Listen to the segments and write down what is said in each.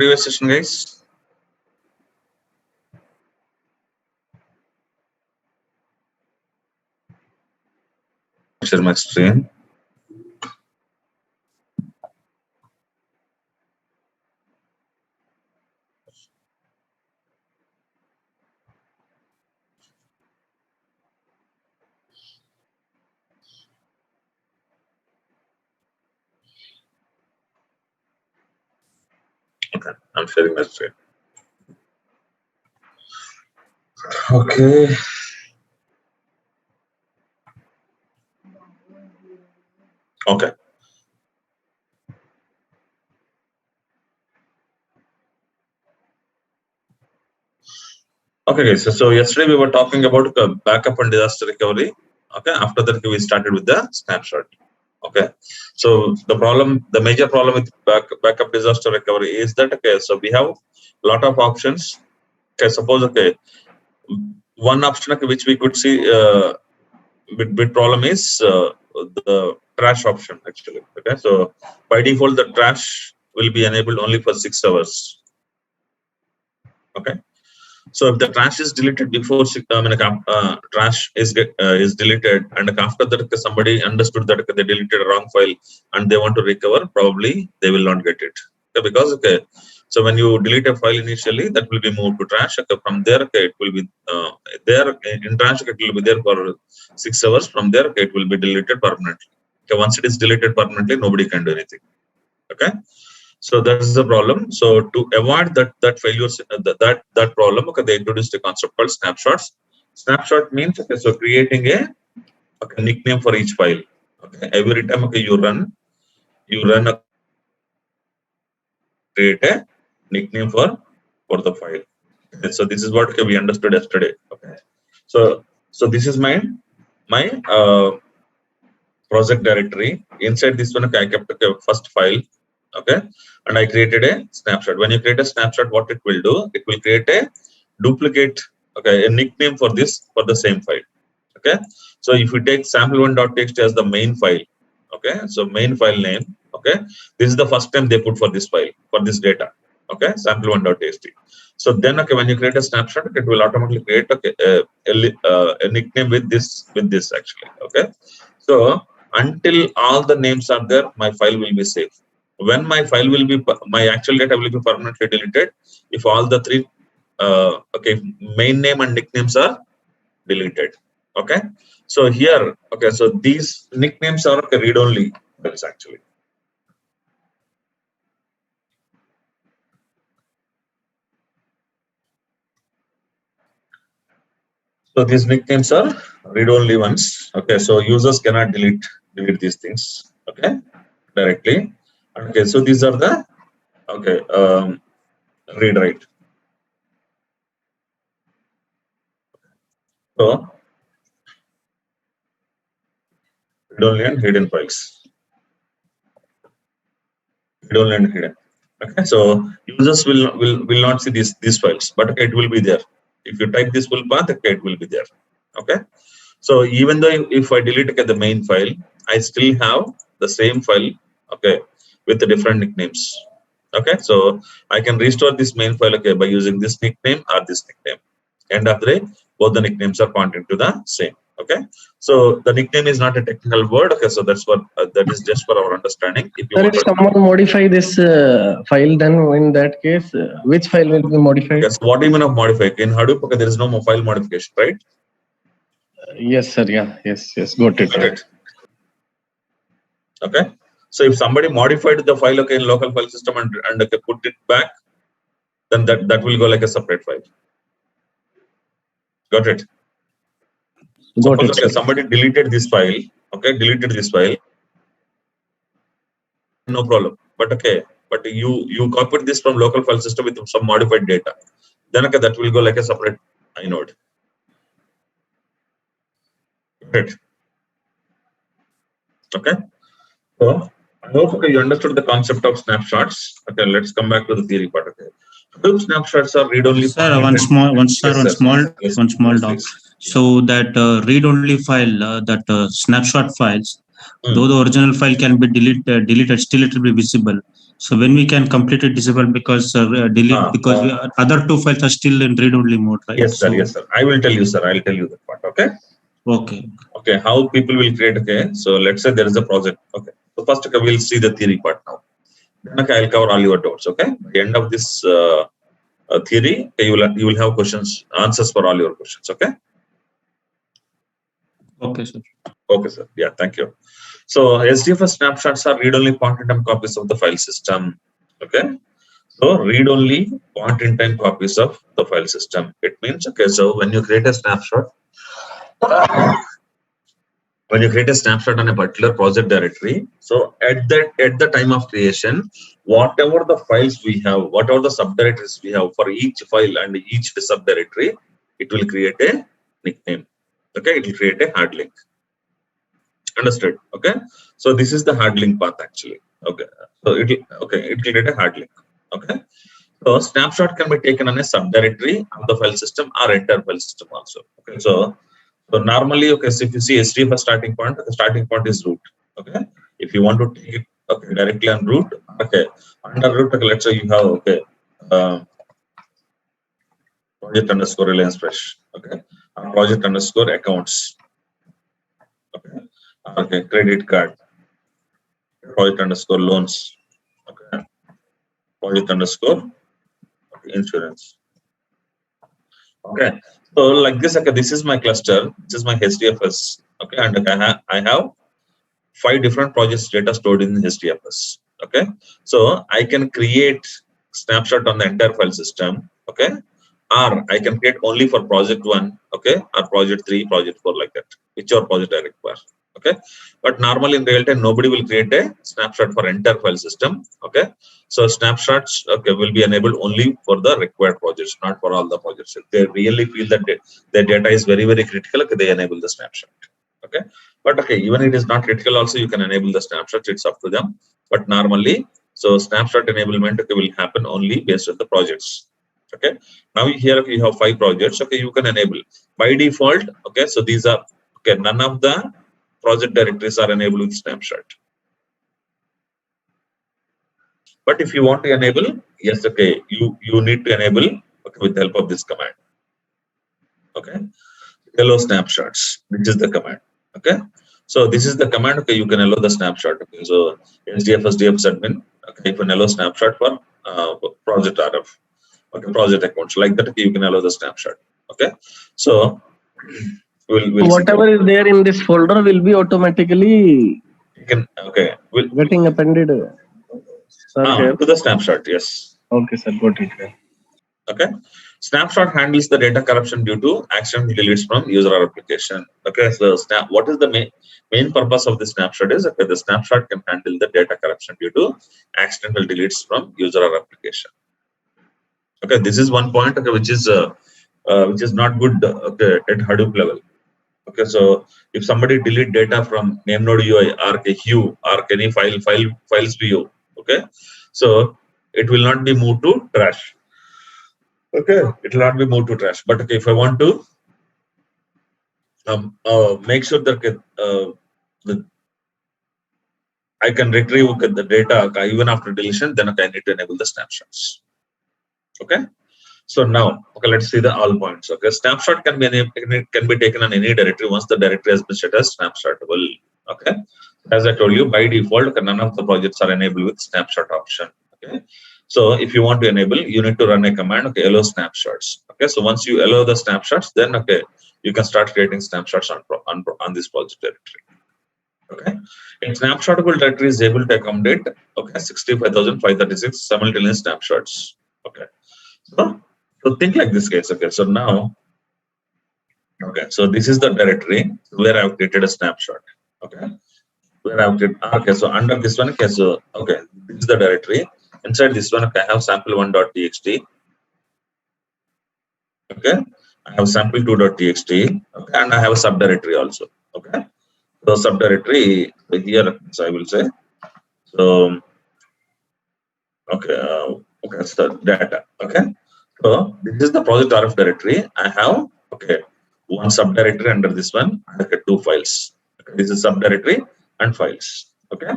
previous session, guys? Share my screen. Okay, I'm sharing my screen. Okay. Okay. Okay, guys. So yesterday we were talking about backup and disaster recovery. Okay. After that, we started with the snapshot. Okay. So the major problem with backup disaster recovery is that, okay, so we have a lot of options. Okay. Suppose, okay, one option, okay, which we could see bit problem is the trash option actually. Okay. So by default, the trash will be enabled only for 6 hours. Okay. So if the trash is deleted before trash is deleted, and after that somebody understood that they deleted a wrong file and they want to recover, probably they will not get it. Okay, because so when you delete a file initially, that will be moved to trash. Okay, from there, okay, it will be there in trash. It will be there for 6 hours. From there, okay, it will be deleted permanently. Okay, once it is deleted permanently, nobody can do anything. Okay. So that's the problem. So to avoid that failures, that problem, okay, they introduced a concept called snapshots. Snapshot means, okay, so creating a nickname for each file. Okay, every time, okay, you run create a nickname for the file. Okay, so this is what, okay, we understood yesterday. Okay, so this is my project directory. Inside this one, okay, I kept the first file. Okay, and I created a snapshot. When you create a snapshot, what it will do, it will create a duplicate, okay, a nickname for the same file. Okay, so if you take sample1.txt as the main file, okay, so main file name, okay, this is the first time they put for this file, for this data, okay, sample1.txt. So then, okay, when you create a snapshot, it will automatically create, okay, a nickname with this actually. Okay, so until all the names are there, my file will be safe. When my actual data will be permanently deleted if all the three main name and nicknames are deleted. Okay, so here, okay, so these nicknames are read-only files actually. So these nicknames are read-only ones. Okay, so users cannot delete these things, okay, directly. Okay, so these are the read-write. So read-only and hidden files. Read-only and hidden. Okay, so users will not see these files, but okay, it will be there. If you type this full path, okay, it will be there. Okay, so even though if I delete the main file, I still have the same file, okay, with the different nicknames. Okay, so I can restore this main file, okay, by using this nickname or this nickname. End of the day, both the nicknames are pointing to the same. Okay, so the nickname is not a technical word. Okay, so that's what that is just for our understanding. If someone modify this file, then in that case, which file will be modified? Yes, what do you mean of modify? In Hadoop, okay, there is no file modification, right? Yes, sir. Yeah. Yes. Got it. Okay. So if somebody modified the file, okay, in local file system and okay, put it back, then that will go like a separate file. Got it? Suppose, okay, somebody deleted this file, okay, no problem. But okay, but you copied this from local file system with some modified data, then okay, that will go like a separate inode. Right. Okay. So I hope, okay, you understood the concept of snapshots. Okay, let's come back to the theory part. Okay, Hadoop snapshots are read-only. Sir, one small doubt. So that read-only file, snapshot files, though the original file can be deleted, still it will be visible. So when we can completely disable because delete because other two files are still in read-only mode, right? Yes, sir. Yes, sir. I will tell you, sir. I'll tell you that part. Okay. Okay. Okay. How people will create? Okay. So let's say there is a project. Okay. So first, okay, we'll see the theory part now. Then, okay, I'll cover all your doubts. Okay. At the end of this theory, okay, you will have answers for all your questions. Okay. Okay, sir. Okay, sir. Yeah. Thank you. So SDFS snapshots are read-only point-in-time copies of the file system. Okay. So read-only point-in-time copies of the file system. It means, okay, so when you create a snapshot, on a particular project directory, so at the time of creation, whatever the files we have, whatever the subdirectories we have for each file and each subdirectory, it will create a nickname. Okay, it will create a hard link. Understood? Okay, so this is the hard link path actually. Okay, so it will create a hard link. Okay. So snapshot can be taken on a subdirectory of the file system or entire file system also. Okay, so normally, okay, so if you see SDFS starting point, the starting point is root. Okay, if you want to take it directly on root, okay, under root, okay, let's say you have project underscore Reliance Fresh, okay, project underscore accounts, okay, credit card, project underscore loans, okay, project underscore insurance. Okay, so like this, okay, this is my cluster, this is my HDFS, okay, and I have 5 different projects data stored in HDFS. Okay, so I can create snapshot on the entire file system, okay, or I can create only for project 1, okay, or project 3, project 4, like that, whichever project I require. Okay, but normally in real time nobody will create a snapshot for entire file system. Okay, so snapshots, okay, will be enabled only for the required projects, not for all the projects. If they really feel that their data is very critical, okay, they enable the snapshot. Okay, but okay, even it is not critical also, you can enable the snapshot, it's up to them. But normally, so snapshot enablement, okay, will happen only based on the projects. Okay, now here you have 5 projects, okay, you can enable by default. Okay, so these are, okay, none of the project directories are enabled with snapshot. But if you want to enable, yes, okay, you need to enable, okay, with the help of this command. Okay, allow snapshots, which is the command. Okay, so this is the command. Okay, you can allow the snapshot. Okay, so SDFS admin, okay, you can allow snapshot for project RF, okay, project accounts, like that. Okay, you can allow the snapshot. Okay, so we'll whatever is there in this folder will be automatically getting appended to the snapshot. Yes. Okay, sir, got it. Okay, snapshot handles the data corruption due to accidental deletes from user or application. Okay, so what is the main purpose of the snapshot is, okay, the snapshot can handle the data corruption due to accidental deletes from user or application. Okay, this is one point, okay, which is not good, okay, at Hadoop level. Okay, so if somebody delete data from name node UI or Hue or any files view, okay, so it will not be moved to trash. Okay, it will not be moved to trash. But okay, if I want to make sure that I can retrieve the data even after deletion, then okay, I need to enable the snapshots. Okay, so now, okay, let's see the all points. Okay, snapshot can be taken on any directory once the directory has been set as snapshotable. Okay, as I told you, by default, none of the projects are enabled with snapshot option. Okay, so if you want to enable, you need to run a command. Okay, allow snapshots. Okay, so once you allow the snapshots, then okay, you can start creating snapshots on this project directory. Okay, a snapshotable directory is able to accommodate, okay, 65,536 simultaneous snapshots. Okay, so think like this case. Okay, so now, okay, so this is the directory where I have created a snapshot. Okay, where I have created, okay, so under this one, okay, so okay, this is the directory. Inside this one, okay, I have sample1.txt. Okay, I have sample2.txt. Okay, and I have a subdirectory also. Okay, so subdirectory here, so I will say, so okay, okay, so data. Okay, so this is the project RF directory. I have, okay, one subdirectory under this one. I have 2 files. Okay, this is subdirectory and files. Okay,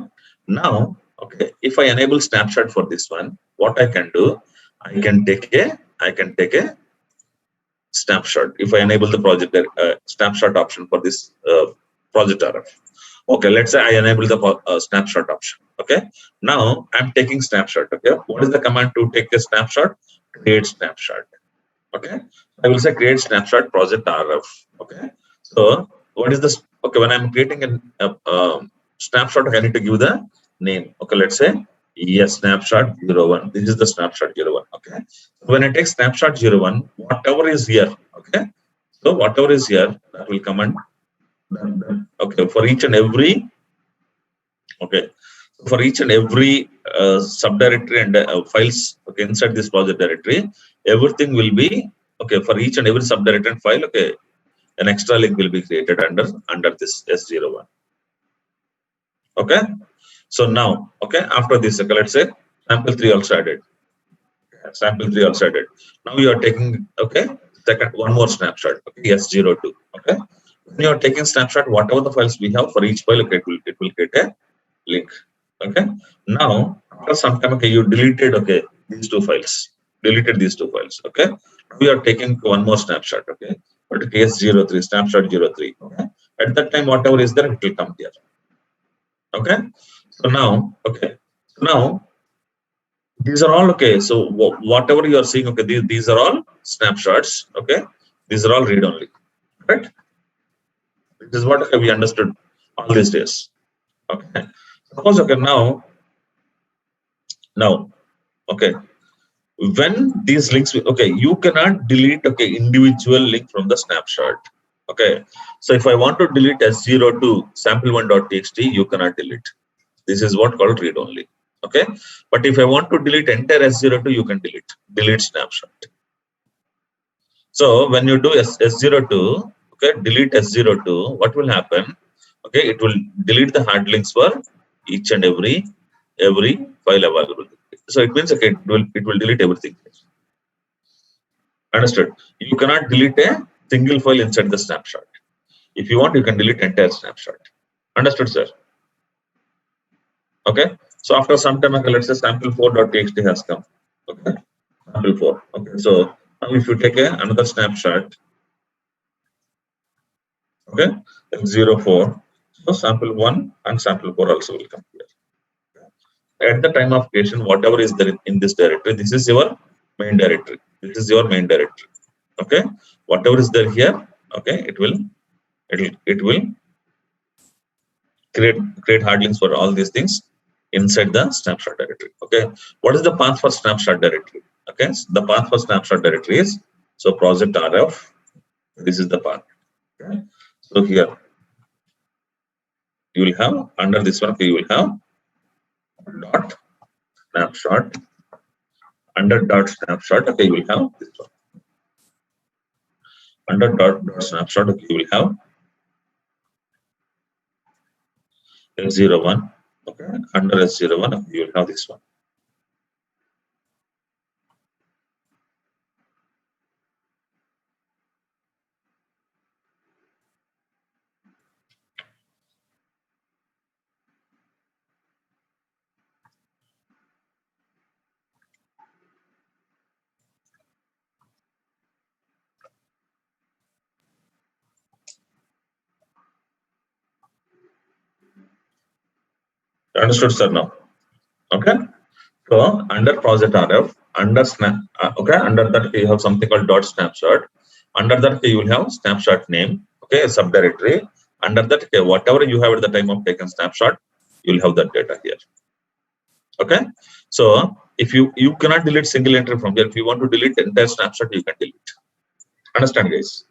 now, Okay, if I enable snapshot for this one, what I can do, I can take a snapshot. If I enable the project snapshot option for this project RF. Okay, let's say I enable the snapshot option. Okay, now I'm taking snapshot. Okay, what is the command to take a snapshot? Create snapshot. Okay, I will say create snapshot project RF. Okay, so what is this? Okay, when I'm creating a snapshot, I need to give the name. Okay, let's say yes, snapshot 01. This is the snapshot 01. Okay, so when I take snapshot 01, whatever is here. Okay, so whatever is here, that will come and okay for each and every. Okay, for each and every subdirectory and files. Okay, inside this project directory, everything will be okay for each and every subdirectory and file. Okay, an extra link will be created under this S01. Okay, so now okay after this, okay, let's say sample 3 also added. Sample 3 also added. Now you are taking okay second one more snapshot. Okay, S02. Okay, when you are taking snapshot, whatever the files we have for each file, okay, it will create a link. Okay, now after some time, okay, you deleted okay these two files. Deleted these two files. Okay, we are taking one more snapshot. Okay, but case 03 snapshot 03. Okay, at that time whatever is there, it will come here. Okay, so now okay, so now these are all okay. So whatever you are seeing, okay, these are all snapshots. Okay, these are all read only. Right? This is what we understood all these days. Okay, suppose okay now okay. When these links okay, you cannot delete okay individual link from the snapshot. Okay, so if I want to delete S02 sample1.txt, you cannot delete. This is what called read only. Okay, but if I want to delete entire S02, you can delete snapshot. So when you do S02, okay, delete S02, what will happen? Okay, it will delete the hard links for each and every file available. So it means okay, it will delete everything. Understood? You cannot delete a single file inside the snapshot. If you want, you can delete entire snapshot. Understood, sir? Okay. So after some time, okay, let's say sample4.txt has come. Okay. Sample 4. Okay. So now if you take another snapshot, okay, 04. So sample 1 and sample 4 also will come here. At the time of creation, whatever is there in this directory, this is your main directory. This is your main directory. Okay. Whatever is there here, okay, it will create hard links for all these things inside the snapshot directory. Okay. What is the path for snapshot directory? Okay. So the path for snapshot directory is so project RF. This is the path. Okay. So here you will have under this one, okay, you will have dot snapshot. Under dot snapshot, okay, you will have this one. Under dot snapshot, okay, you will have S01. Okay, under S01, okay, you will have this one. Understood, sir? Now, okay. So under project RF, under snap, okay, under that you have something called dot snapshot. Under that you will have snapshot name, okay, subdirectory. Under that, okay, whatever you have at the time of taken snapshot, you will have that data here. Okay. So if you cannot delete single entry from here, if you want to delete entire snapshot, you can delete. Understand, guys?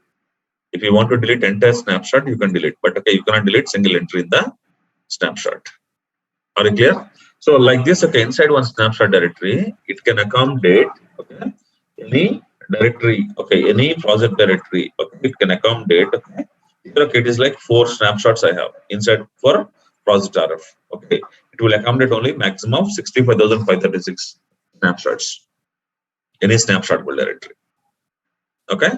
If you want to delete entire snapshot, you can delete, but okay, you cannot delete single entry in the snapshot. Are you clear? So like this, okay, inside one snapshot directory, it can accommodate okay any directory, okay, any project directory, okay, it can accommodate okay. Okay, it is like 4 snapshots I have inside for project RF. Okay, it will accommodate only maximum of 65,536 snapshots. Any snapshotable directory. Okay,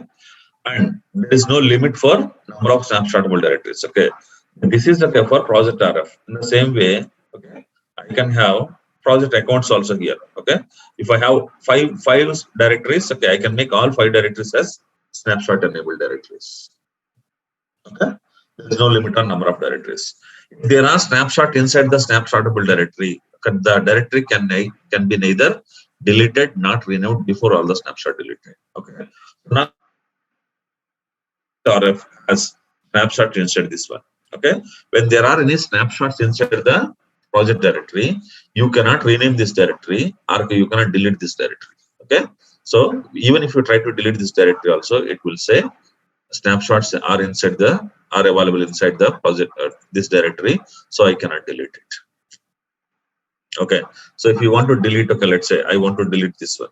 and there is no limit for number of snapshotable directories. Okay, this is okay for project RF. In the same way, okay, I can have project accounts also here. Okay, if I have five directories, okay, I can make all 5 directories as snapshot enabled directories. Okay, there is no limit on number of directories. If there are snapshot inside the snapshotable directory, the directory can be neither deleted, not renewed before all the snapshot deleted. Okay, now RF has snapshot inside this one. Okay, when there are any snapshots inside the project directory, you cannot rename this directory or you cannot delete this directory. Okay, so even if you try to delete this directory also, it will say snapshots are available inside the project this directory, so I cannot delete it. Okay, so if you want to delete, okay, let's say I want to delete this one.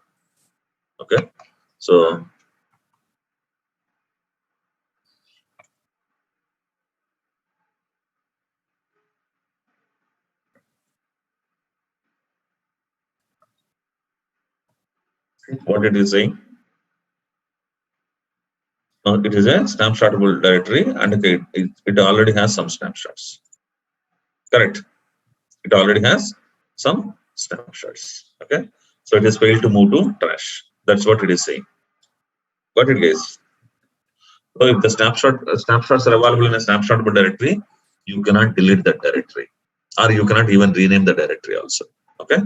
Okay, so what it is saying? It is a snapshotable directory, and okay, it already has some snapshots. Correct. It already has some snapshots. Okay, so it is failed to move to trash. That's what it is saying. Got it, guys? So if the snapshots are available in a snapshotable directory, you cannot delete that directory, or you cannot even rename the directory also. Okay,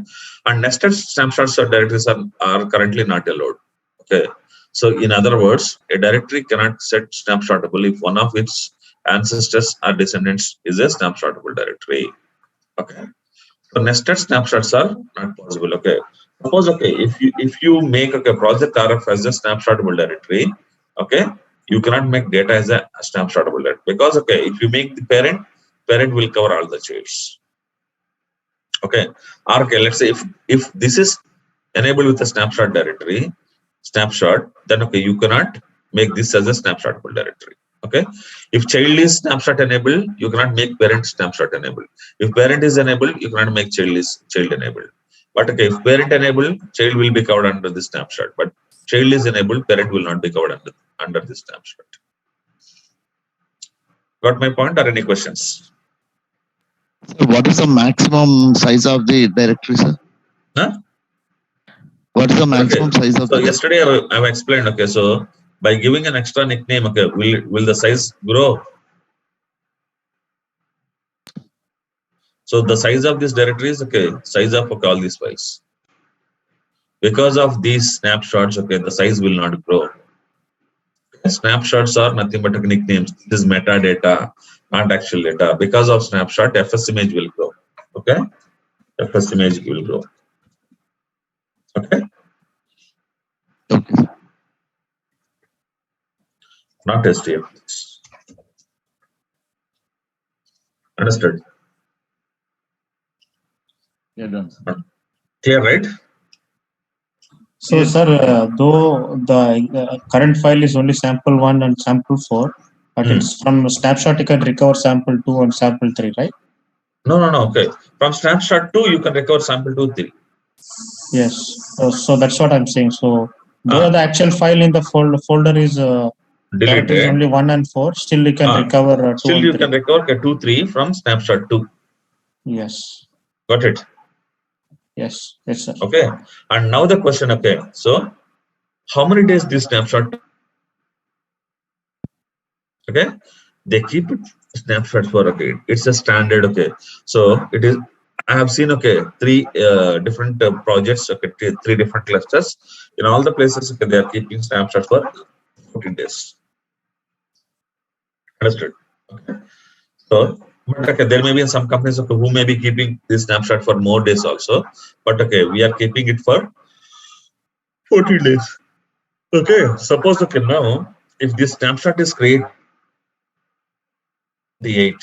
and nested snapshots or directories are currently not allowed. Okay, so in other words, a directory cannot set snapshotable if one of its ancestors or descendants is a snapshotable directory. Okay, so nested snapshots are not possible. Okay, suppose okay, if you make a project RF as a snapshotable directory, okay, you cannot make data as a snapshotable directory, because okay, if you make the parent will cover all the childs. Okay, or okay, let's say if this is enabled with a snapshot directory snapshot, then okay, you cannot make this as a snapshotable directory. Okay, if child is snapshot enabled, you cannot make parent snapshot enabled. If parent is enabled, you cannot make child enabled. But okay, if parent enabled, child will be covered under the snapshot. But child is enabled, parent will not be covered under the snapshot. Got my point, or any questions? So what is the maximum size of the directory, sir? Huh? What is the maximum size of so the yesterday I've explained. Okay, so by giving an extra nickname, okay, will the size grow? So the size of this directory is okay, size of okay, all these files. Because of these snapshots, okay, the size will not grow. Snapshots are nothing but nicknames. This is metadata, not actual data. Because of snapshot, FS image will grow. Okay, FS image will grow. Okay. Okay. Not STF. Understood? Yeah, done. Clear, right? So, sir, though the current file is only sample 1 and sample 4, but it's from snapshot you can recover sample 2 and sample 3, right? No. Okay. From snapshot 2, you can recover sample 2, 3. Yes. So that's what I'm saying. So, though the actual file in the folder is directory is only 1 and 4, still you can recover 2 still and you 3. can recover 2, 3 from snapshot 2. Yes. Got it? Yes, sir. Okay. And now the question, okay, so how many days this snapshot? Okay, they keep it snapshots for, okay, it's a standard. Okay, so it is, I have seen, okay, 3 different projects, okay, 3 different clusters. In all the places, okay, they are keeping snapshots for 14 days. Understood? Okay, so but okay, there may be some companies, okay, who may be keeping this snapshot for more days also, but okay, we are keeping it for 14 days. Okay, suppose, okay, now if this snapshot is created the 8,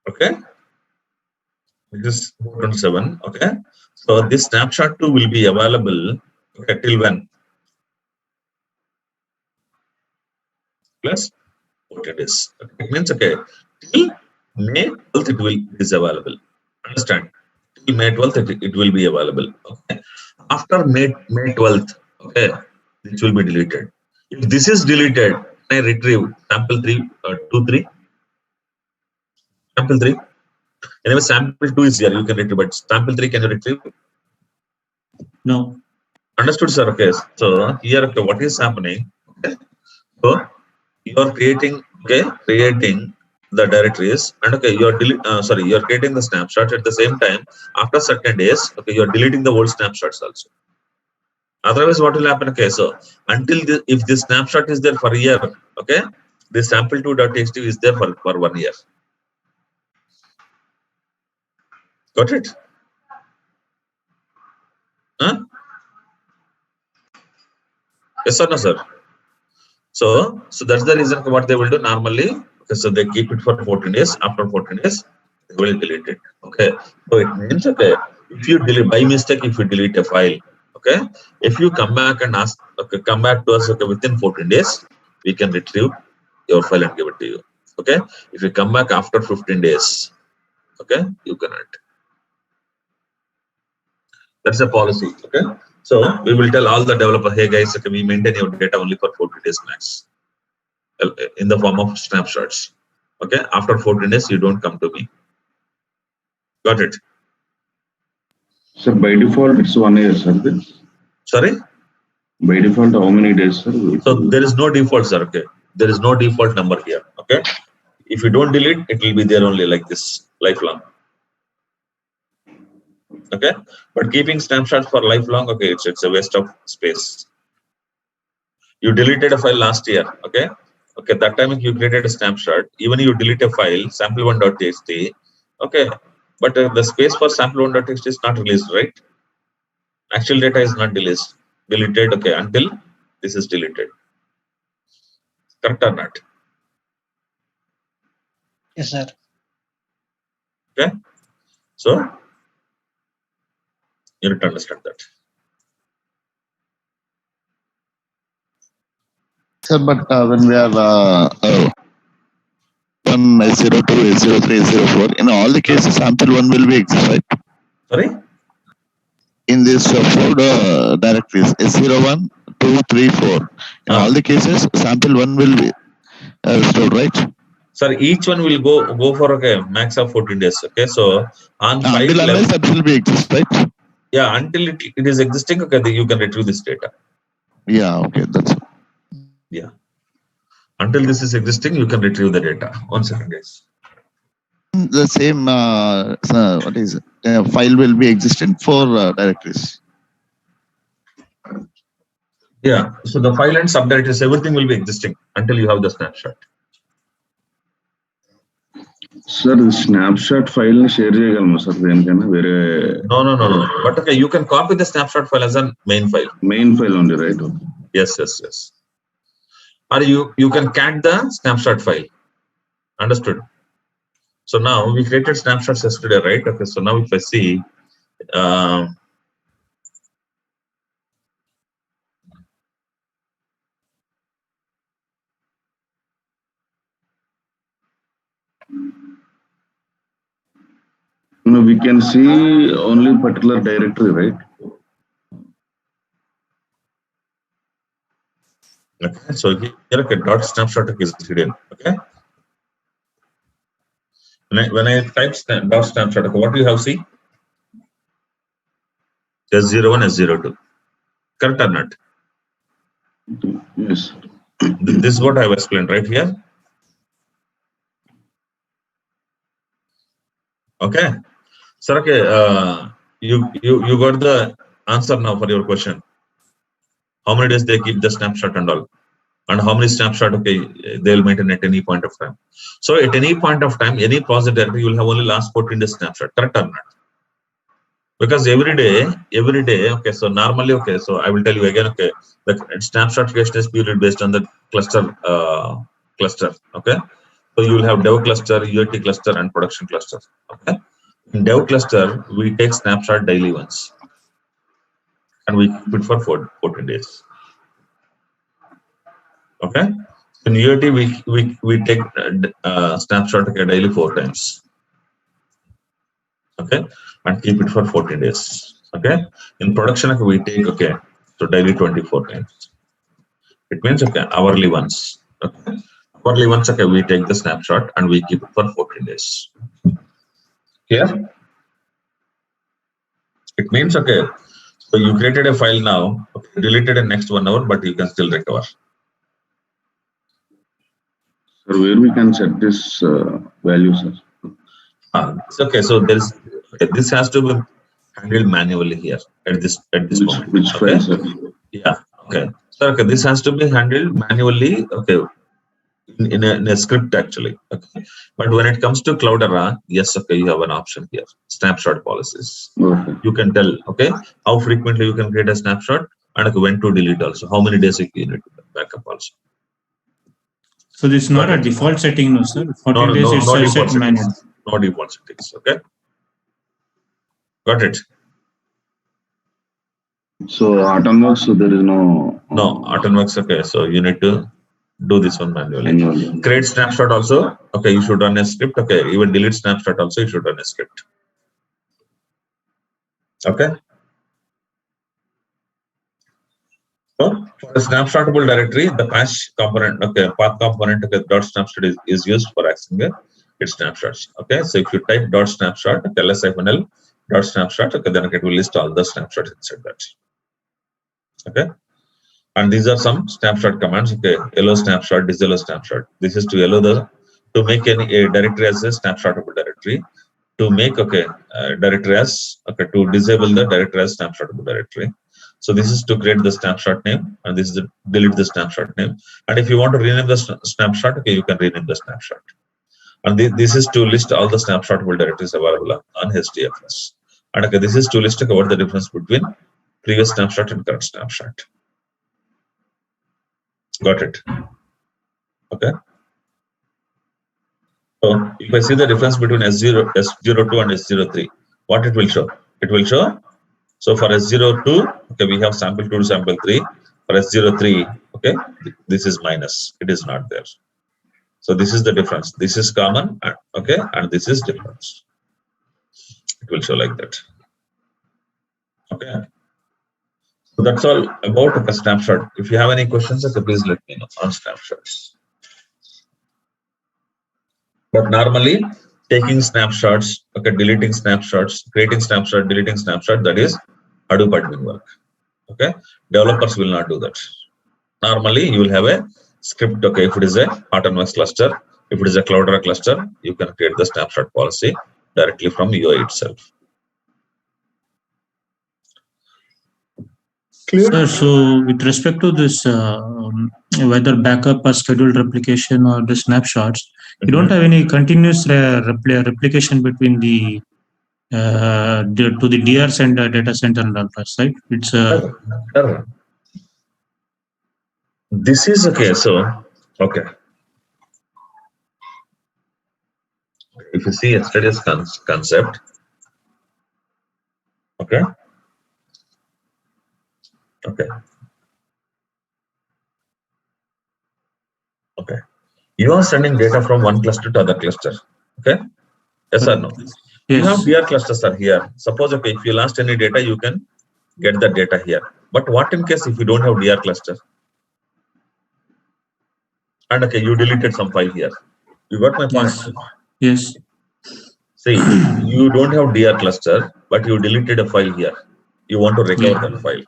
okay, this is 427. Okay, so this snapshot 2 will be available, okay, till when? Plus 14 days. Okay. It means, okay, till May 12th it is available. Understand? Till May 12th it will be available. Okay. After May 12th, okay, this will be deleted. If this is deleted, can I retrieve sample 3, 2, 3? Sample 3, Anyway, sample 2 is here, you can retrieve, but sample 3 can you retrieve? No. Understood, sir? Okay, so here, okay, what is happening? Okay, so you are creating the directories, and okay, you are you are creating the snapshots at the same time. After certain days, okay, you are deleting the old snapshots also. Otherwise, what will happen? Okay, so until if this snapshot is there for a year, okay, this sample2.txt is there for 1 year. Got it? Huh? Yes or no, sir? So that's the reason what they will do normally. Okay, so they keep it for 14 days. After 14 days, they will delete it. Okay, so it means, okay, if you delete by mistake, if you delete a file, okay, if you come back and ask, okay, come back to us, okay, within 14 days, we can retrieve your file and give it to you. Okay, if you come back after 15 days, okay, you cannot. That's a policy. Okay, so we will tell all the developers, hey guys, okay, we maintain your data only for 14 days max in the form of snapshots. Okay, after 14 days, you don't come to me. Got it? Sir, by default, it's 1 year, sir. Sorry? By default, how many days, sir? So there is no default, sir. Okay, there is no default number here. Okay, if you don't delete, it will be there only like this, lifelong. Okay, but keeping snapshots for lifelong, okay, it's a waste of space. You deleted a file last year, okay, that time you created a snapshot. Even you delete a file, sample1.txt, okay, but the space for sample1.txt is not released, right? Actual data is not deleted, okay, until this is deleted. Correct or not? Yes, sir. Okay, so you need to understand that. Sir, but when we are one S02, S03, S04, in all the cases, sample 1 will be exist, right? Sorry? In this 4 directories, S01, 2, 3, 4. In all the cases, sample 1 will be stored, right? Sir, each one will go for okay max of 14 days. Okay, so on file until level, unless that will be exist, right? Yeah, until it is existing, okay, you can retrieve this data. Yeah, okay, that's it. Yeah. Until this is existing, you can retrieve the data. 1 second, guys. The same what is it? File will be existent for directories. Yeah, so the file and subdirectories, everything will be existing until you have the snapshot. Sir, the snapshot file share cheyagalama sir denikana vere. No. But okay, you can copy the snapshot file as a main file. Main file only, right? Okay. Yes. Or you can cat the snapshot file. Understood? So now we created snapshots yesterday, right? Okay, so now if I see No, we can see only particular directory, right? okay, so here okay, dot snapshot is hidden. Okay. When I type dot snapshot, okay, what do you have see? S01, S02. Correct or not? Yes. This is what I have explained right here. Okay. Sir, okay, you got the answer now for your question. How many days they keep the snapshot and all, and how many snapshot okay they'll maintain at any point of time. So at any point of time, any project directory you will have only last 14 days snapshot. Correct or not? Because every day, okay, so normally, okay, so I will tell you again, okay, the snapshot creation is period based on the cluster, okay. So you will have dev cluster, UAT cluster, and production cluster, okay. In dev cluster, we take snapshot daily once, and we keep it for 14 days, okay. In UAT, we take snapshot okay, daily 4 times, okay, and keep it for 14 days. Okay, in production okay, we take okay, so daily 24 times. It means okay, hourly once. Okay, hourly once okay, we take the snapshot and we keep it for 14 days. Here, it means, okay, so you created a file now, okay, deleted in next 1 hour, but you can still recover. Sir, where we can set this value, sir? It's okay. So this has to be handled manually here at this moment. Which okay? file, sir? Yeah. Okay. So okay, this has to be handled manually. Okay. In a script actually. Okay. But when it comes to Cloudera, yes, okay, you have an option here. Snapshot policies. Okay. You can tell, okay, how frequently you can create a snapshot and okay, when to delete also. How many days you need to backup also. So this is not a default setting, no, sir. 14 days it's no a default set manual. settings. No default settings. Okay. Got it. So AutoMworks, so there is no. No, AutoMworks. Okay, so you need to do this one manually. Create snapshot also. Okay, you should run a script. Okay, even delete snapshot also, you should run a script. Okay. So for a snapshotable directory, the patch component, okay, path component, okay, dot snapshot is used for accessing its snapshots. Okay, so if you type dot snapshot, okay, ls-l dot snapshot, okay, then it will list all the snapshots inside that. Okay. And these are some snapshot commands. Okay, allow snapshot, disallow snapshot. This is to allow to make a directory as a snapshotable directory. To make directory as to disable the directory as snapshotable directory. So this is to create the snapshot name, and this is to delete the snapshot name. And if you want to rename the snapshot, okay, you can rename the snapshot. And this is to list all the snapshotable directories available on HDFS. And okay, this is to list about the difference between previous snapshot and current snapshot. Got it. Okay. So if I see the difference between S02 and S03, what it will show? It will show. So for S02, okay, we have sample 2 to sample 3. For S03, okay, this is minus. It is not there. So this is the difference. This is common, okay, and this is difference. It will show like that. Okay. So that's all about a snapshot. If you have any questions, okay, please let me know on snapshots. But normally, taking snapshots, okay, deleting snapshots, creating snapshot, deleting snapshot, that is Hadoop admin work. Okay, developers will not do that. Normally, you will have a script. Okay, if it is a AutoMworks cluster, if it is a Cloudera cluster, you can create the snapshot policy directly from UI itself. Clear? Sir, so with respect to this, whether backup or scheduled replication or the snapshots, you don't have any continuous replication between the to the DR center, data center, and all that, right? It's this is okay. So okay, if you see yesterday's concept, okay. Okay. Okay. You are sending data from one cluster to other cluster. Okay. Yes or no? Yes. You have DR clusters are here. Suppose, okay, if you lost any data, you can get the data here. But what in case if you don't have DR cluster? And okay, you deleted some file here. You got my point? Yes. See, you don't have DR cluster, but you deleted a file here. You want to recover that file.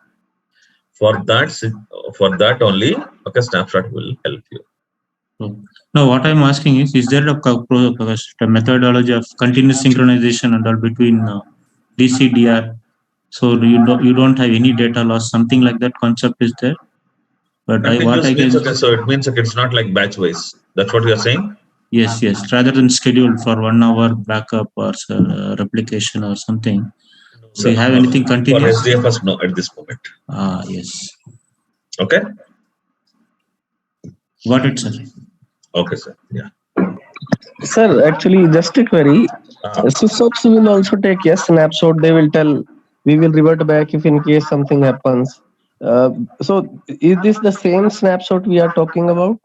For that only, okay, snapshot will help you. No, what I'm asking is there a methodology of continuous synchronization and all between DCDR? So you don't have any data loss, something like that concept is there. But so it means okay, it's not like batch wise. That's what you are saying? Yes, yes. Rather than scheduled for 1 hour backup or replication or something. So you have anything continuous? For SDFS, no, at this moment. Yes. Okay. Got it, sir. Okay, sir. Yeah. Sir, actually, just a query. SysOps will also take snapshot. They will tell we will revert back if in case something happens. So is this the same snapshot we are talking about?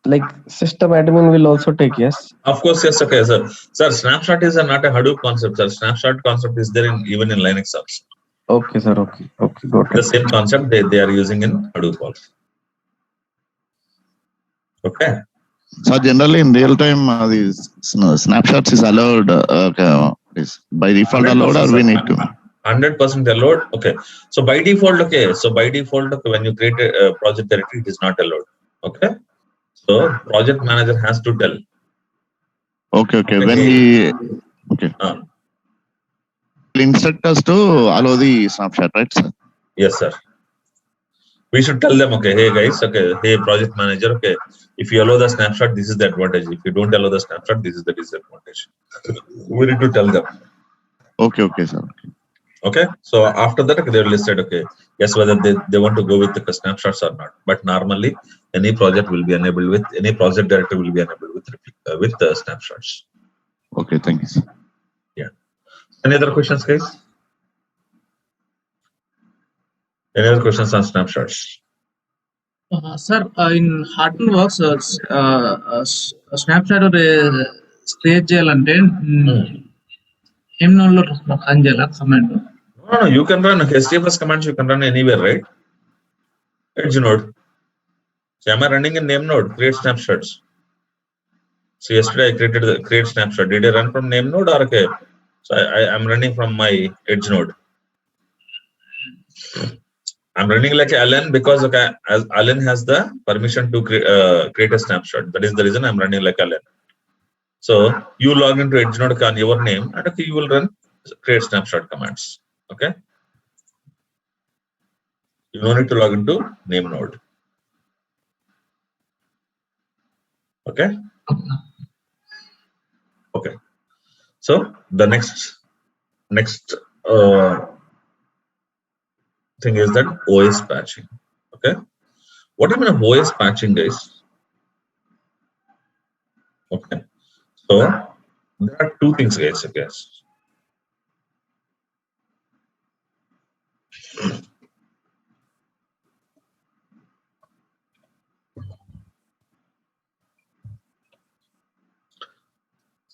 Like system admin will also take yes? Of course, yes. Okay, sir. Sir, snapshot is not a Hadoop concept, sir. Snapshot concept is there even in Linux also. Okay, sir. Okay, got it. The same concept they are using in Hadoop also. Okay. So generally in real time, these snapshots is allowed Is by default allowed, or we need to? 100% allowed. Okay. So by default, when you create a project directory, it is not allowed. Okay. So project manager has to tell. Okay. When we instruct us to allow the snapshot, right, sir? Yes, sir. We should tell them, okay, hey guys, okay, hey project manager, okay, if you allow the snapshot, this is the advantage. If you don't allow the snapshot, this is the disadvantage. We need to tell them. Okay, sir. Okay, so after that, okay, they will decide, okay, yes, whether they want to go with the snapshots or not. But normally, any project will be enabled with, any project director will be enabled with the snapshots. Okay, thank you, sir. Yeah. Any other questions, guys? Any other questions on snapshots? Sir, in Hortonworks, snapshot stage చేయాలంటే ఏం నోడ్లో run చేయాలా command? No, you can run HDFS commands. You can run anywhere, right? Edge node. So am I running in name node? Create snapshots. So yesterday I created the create snapshot. Did I run from name node or okay? So I am running from my edge node. I'm running like Alan because okay, as Alan has the permission to create a snapshot. That is the reason I'm running like Alan. So you log into edge node on your name and okay, you will run create snapshot commands. Okay. You don't need to log into name node. Okay. Okay. So the next thing is that OS patching. Okay. What do you mean of OS patching, guys? Okay. So there are two things, guys. I guess.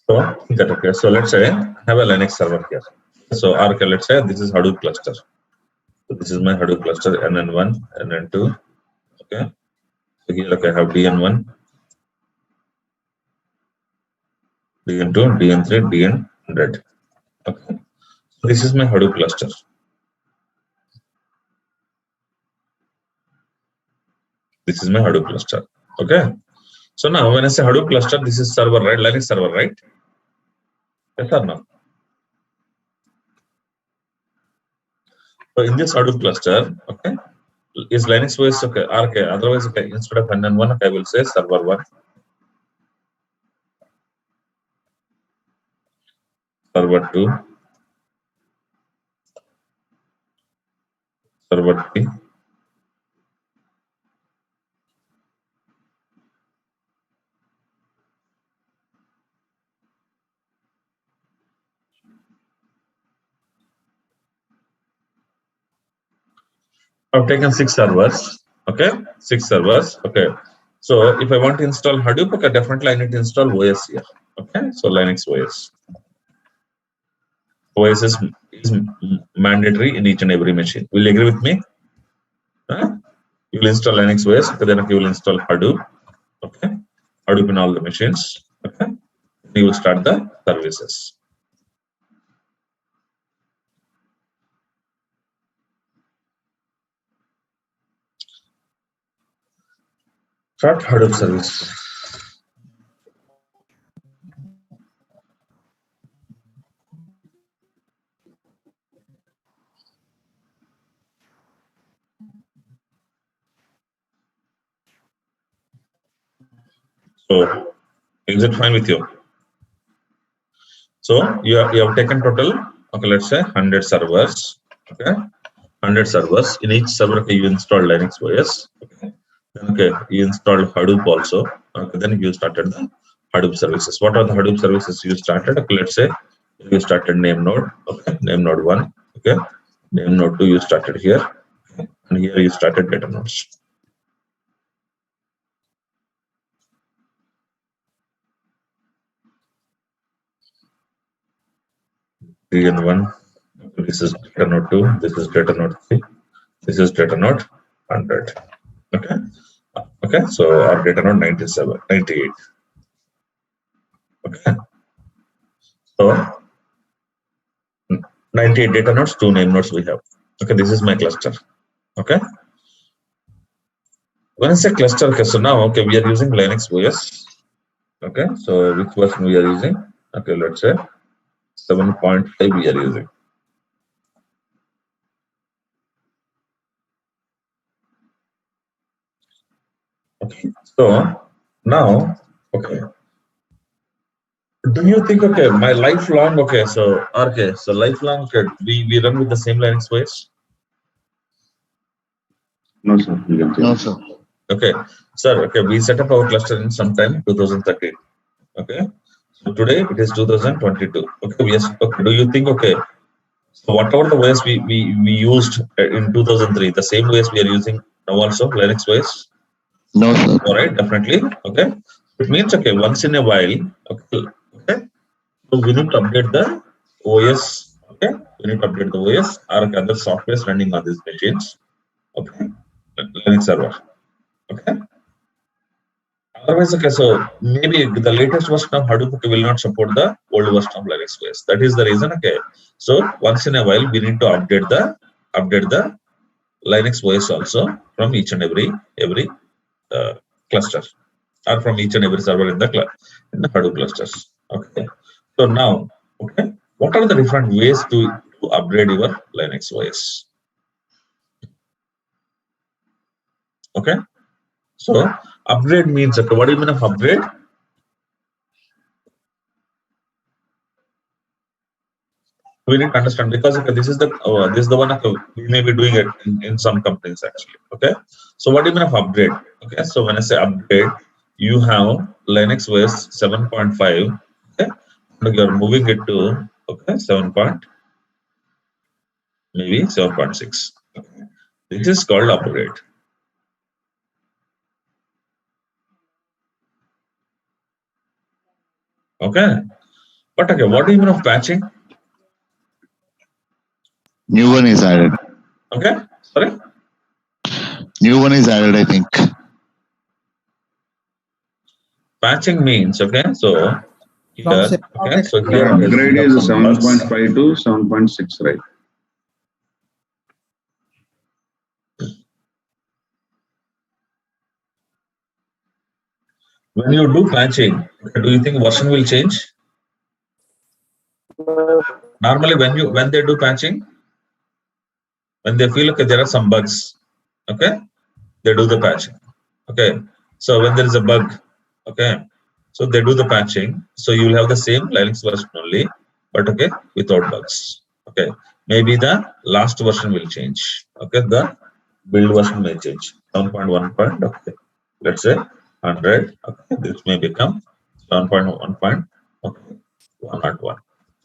So that okay. So let's say I have a Linux server here. So okay, let's say this is Hadoop cluster. So this is my Hadoop cluster NN1, NN2. Okay. So here okay, I have DN1, DN2, DN3, DN100. Okay. So this is my Hadoop cluster. This is my Hadoop cluster. Okay. So now when I say Hadoop cluster, this is server, right? Linux server, right? Yes or no? So in this Hadoop cluster, okay, is Linux OS okay? Okay. Otherwise, okay, instead of NN1, okay, I will say server 1, server 2, server 3, I've taken 6 servers. Okay, 6 servers. Okay, so if I want to install Hadoop, okay, definitely I need to install OS here. Okay, so Linux OS. OS is mandatory in each and every machine. Will you agree with me? You will install Linux OS, okay, then you will install Hadoop. Okay, Hadoop in all the machines. Okay, you will start the services. Start Hadoop service. So is it fine with you? So you have taken total, okay, let's say 100 servers. Okay, 100 servers. In each server, okay, you install Linux OS. Okay, then okay, you installed Hadoop also. Okay, then you started the Hadoop services. What are the Hadoop services you started? Okay, let's say you started name node. Okay, name node 1. Okay, name node 2 you started here, okay, and here you started data nodes. DN1, this is data node 2, this is data node 3, this is data node 100. Okay, okay, so our data node 97, 98. Okay, so 98 data nodes, 2 name nodes we have. Okay, this is my cluster. Okay. When I say cluster, okay, so now, okay, we are using Linux OS. Okay, so which version we are using? Okay, let's say 7.5 we are using. Okay, so now, okay, do you think, okay, my lifelong, okay, so lifelong, okay, we run with the same Linux OS? No, sir. You can No, change. sir. Okay, sir, okay, we set up our cluster in sometime 2013. Okay, so today it is 2022. Okay, yes, okay, do you think, okay, so whatever the OS we used in 2003, the same OS we are using now also, Linux OS? No, sir. All right, definitely. Okay, it means, okay, once in a while, okay, so we need to update the OS. Okay, we need to update the OS or other softwares running on these machines. Okay, Linux server. Okay. Otherwise, okay, so maybe the latest version of Hadoop will not support the old version of Linux OS. That is the reason. Okay, so once in a while we need to update the Linux OS also from each and every cluster, or from each and every server in the Hadoop clusters. Okay, so now, okay, what are the different ways to upgrade your Linux OS? Okay, so upgrade means, okay, what do you mean of upgrade? We need to understand, because, okay, this is the one, okay, we may be doing it in some companies actually. Okay, so what do you mean of upgrade? Okay, so when I say upgrade, you have Linux OS 7.5. Okay, and you're moving it to, okay, 7.6. Okay. This is called upgrade. Okay, but okay, what do you mean of patching? New one is added. Okay, sorry. New one is added, I think. Patching means, okay, so here, okay, so The here upgrade we have is some bugs. 7.5 to 7.6, right? When you do patching, do you think version will change? Normally, when they do patching, when they feel, okay, there are some bugs, okay, they do the patching. Okay, so when there is a bug, okay, so they do the patching. So you will have the same Linux version only, but, okay, without bugs. Okay, maybe the last version will change. Okay, the build version may change. 7.1. Okay, let's say 100. Okay, this may become 7.1. Okay, 101.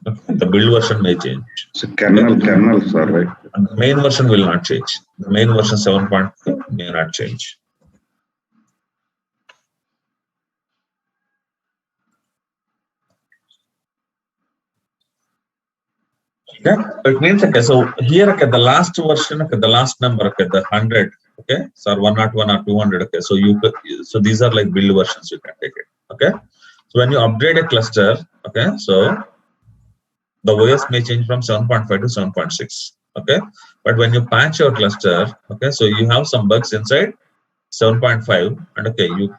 Okay, the build version may change. So kernels are right. And the main version will not change. The main version 7.5 may not change. Okay, so it means, okay, so here, okay, the last version, okay, the last number, okay, the 100, okay, so 101 or 200, okay, so so these are like build versions, you can take it. Okay, so when you upgrade a cluster, okay, so the OS may change from 7.5 to 7.6. Okay, but when you patch your cluster, okay, so you have some bugs inside 7.5, and okay, you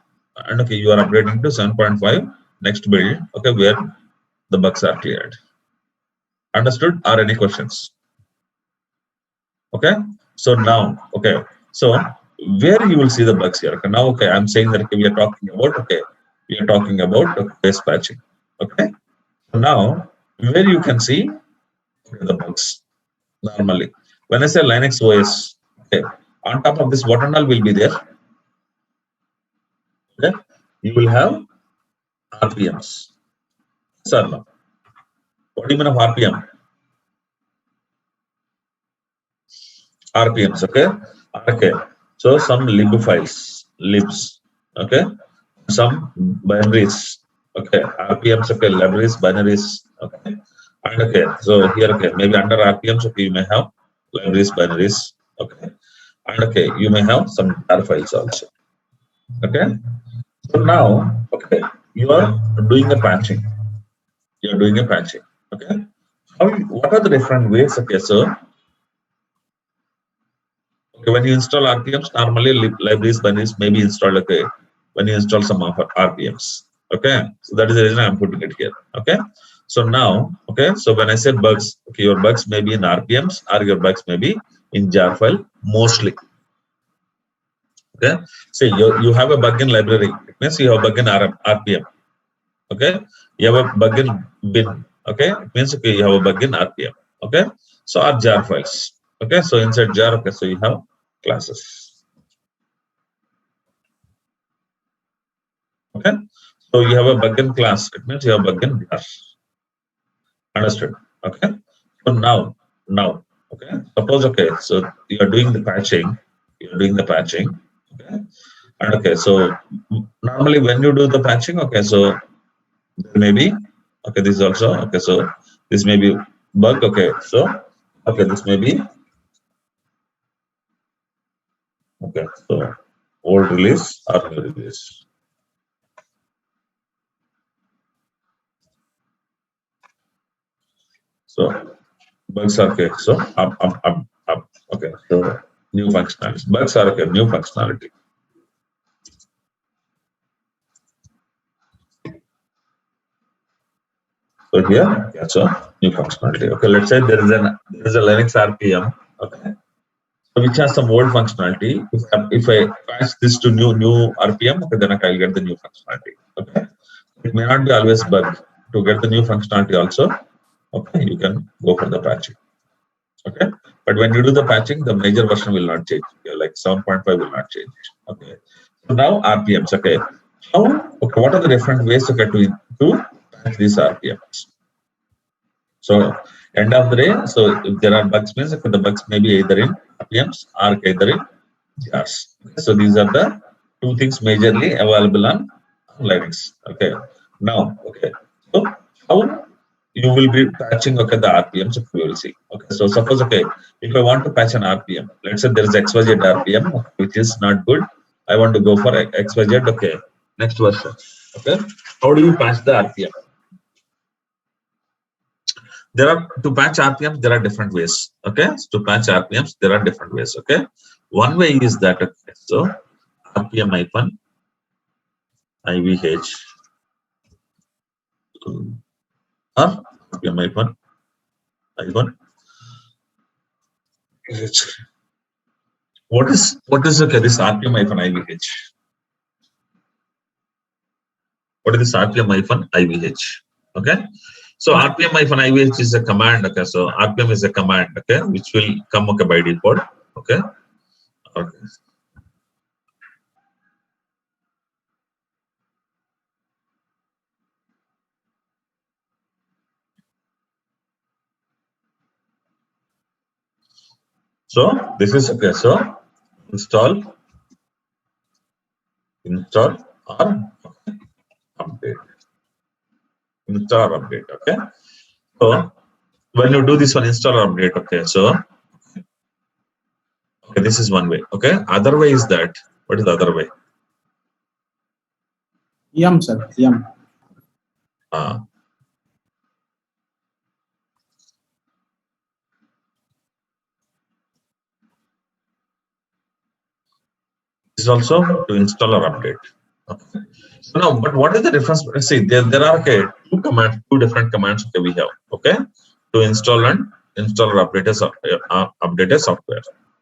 are upgrading to 7.5 next build, okay, where the bugs are cleared. Understood? Or any questions? Okay, so now, okay, so where you will see the bugs here? Okay, now, okay, I'm saying that, okay, we are talking about base patching. Okay, so now where you can see the bugs normally. When I say Linux OS, okay, on top of this, what and all will be there? Okay, you will have RPMs. Sir, no. What do you mean of RPM? RPMs, okay? Okay, so some libs, okay? Some binaries, okay? RPMs, okay, libraries, binaries, okay? And okay, so here, okay, maybe under RPMs, okay, you may have libraries, binaries, okay? And okay, you may have some tar files also, okay? So now, okay, you are doing a patching. Okay? What are the different ways? Okay, so when you install RPMs, normally libraries binaries may be installed. Okay, when you install some of RPMs. Okay, so that is the reason I'm putting it here. Okay, so now, okay, so when I say bugs, okay, your bugs may be in RPMs or your bugs may be in jar file mostly. Okay, say you have a bug in library, it means you have a bug in RPM. Okay, you have a bug in bin. Okay, it means okay, you have a bug in RPM. Okay, so are jar files. Okay, so inside jar, okay, so you have classes. Okay, so you have a bug in class, it means you have a bug in jar. Understood? Okay, so now, okay, suppose, okay, so you are doing the patching, okay, and okay, so normally when you do the patching, okay, so there may be, okay, this is also, okay, so this may be bug, okay, so, okay, this may be, okay, so old release or new release. So bugs are okay, so up, okay, so new functionality. Bugs are okay, new functionality. So here, yeah, so new functionality. Okay, let's say there is a Linux RPM. Okay, so which has some old functionality. If I patch this to new RPM, okay, then I'll get the new functionality. Okay, it may not be always bug. To get the new functionality also, okay, you can go for the patching. Okay, but when you do the patching, the major version will not change. Yeah, like 7.5 will not change. Okay, so now RPMs. Okay, okay, what are the different ways to get to patch these RPMs? So end of the day, so if there are bugs, means the bugs may be either in RPMs or either in jars. Okay, so these are the two things majorly available on Linux. Okay, now, okay, so how you will be patching, okay, the RPMs, so we will see. Okay, so suppose, okay, if I want to patch an RPM, let's say there is XYZ RPM, which is not good. I want to go for XYZ, okay, next version. Okay, how do you patch the RPM? There are, to patch RPMs, there are different ways. Okay, so to patch RPMs, there are different ways. Okay, one way is that, okay, so RPM hyphen IVH or RPM hyphen what is okay, this RPM hyphen IVH? What is this RPM hyphen IVH? Okay, so RPM hyphen IVH is a command. Okay, so RPM is a command. Okay, which will come, okay, by default. Okay, okay. So this is okay. So install or update. Install or update. Okay. So when you do this one, install or update. Okay. So okay, this is one way. Okay. Other way is that. What is the other way? Yum, sir. Yum. This is also to install or update. Okay. So now, but what is the difference? See, there are, okay, two different commands, okay, we have. Okay, to install or update a software.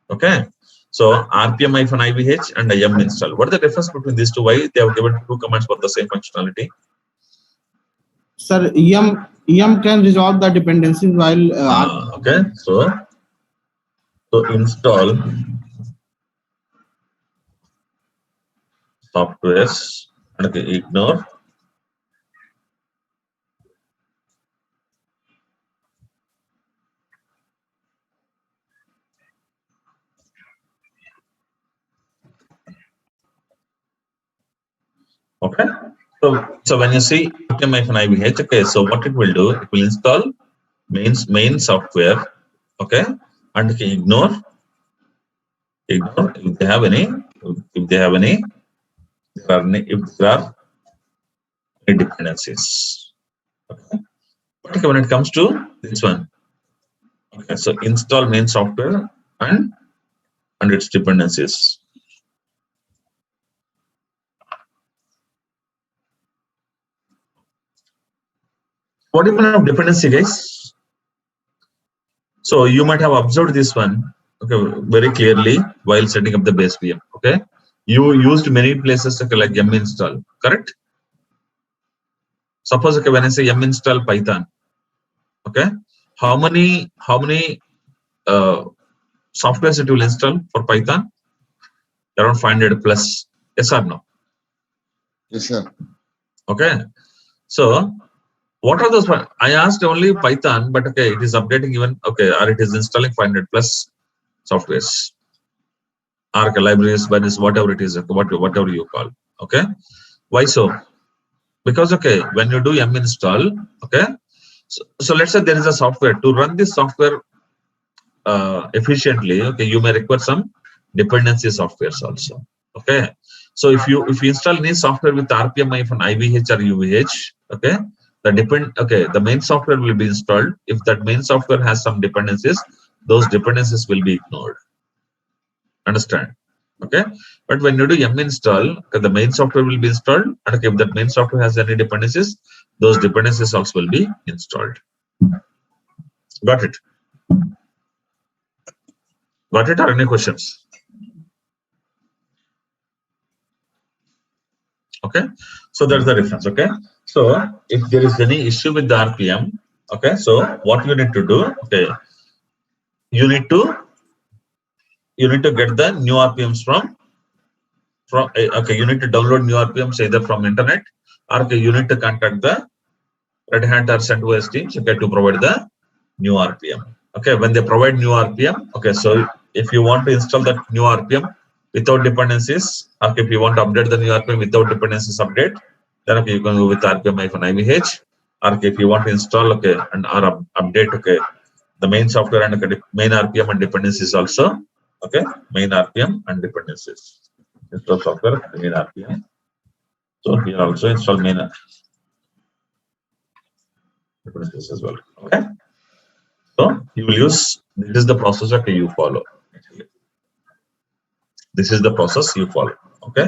Okay. So RPM hyphen IVH and yum install. What is the difference between these two? Why they have given two commands for the same functionality? Sir, yum can resolve the dependencies while okay, so install softwares and, okay, ignore okay. So when you see RPM hyphen IVH, okay, so what it will do, it will install main software, okay, and okay, ignore if they have any, if there are any dependencies. Okay. Okay, when it comes to this one, okay, so install main software and its dependencies. What do you mean of dependency, guys? So you might have observed this one, okay, very clearly while setting up the base VM. Okay, you used many places, okay, like yum install, correct? Suppose, okay, when I say yum install Python, okay, how many softwares it will install for Python? Around 500 plus. Yes or no? Yes, sir. Okay, so what are those? I asked only Python, but okay, it is updating even, okay, or it is installing 500 plus softwares, Arc libraries, whatever it is, whatever you call. Okay, why so? Because, okay, when you do yum install, okay, so let's say there is a software. To run this software efficiently, okay, you may require some dependency softwares also. Okay, so if you install any software with RPM-IVH or UVH, okay, the main software will be installed. If that main software has some dependencies, those dependencies will be ignored. Understand? Okay, but when you do yum install, okay, the main software will be installed, and okay, if that main software has any dependencies, those dependencies also will be installed. Got it? Got it, or any questions? Okay, so that's the difference. Okay, so if there is any issue with the RPM, okay, so what you need to do, okay, you need to get the new RPMs from okay, you need to download new RPMs either from internet, or okay, you need to contact the Red Hat or CentOS teams, okay, to provide the new RPM. Okay, when they provide new RPM, okay, so if you want to install that new RPM without dependencies, okay, if you want to update the new RPM without dependencies update, then okay, you can go with RPM-IVH. Or okay, if you want to install, okay, and or update, okay, the main software and okay, main RPM and dependencies also, okay, main RPM and dependencies. Install software, main RPM. So here also install main dependencies as well. Okay, so you will use, this is the process that you follow. This is the process you follow. Okay,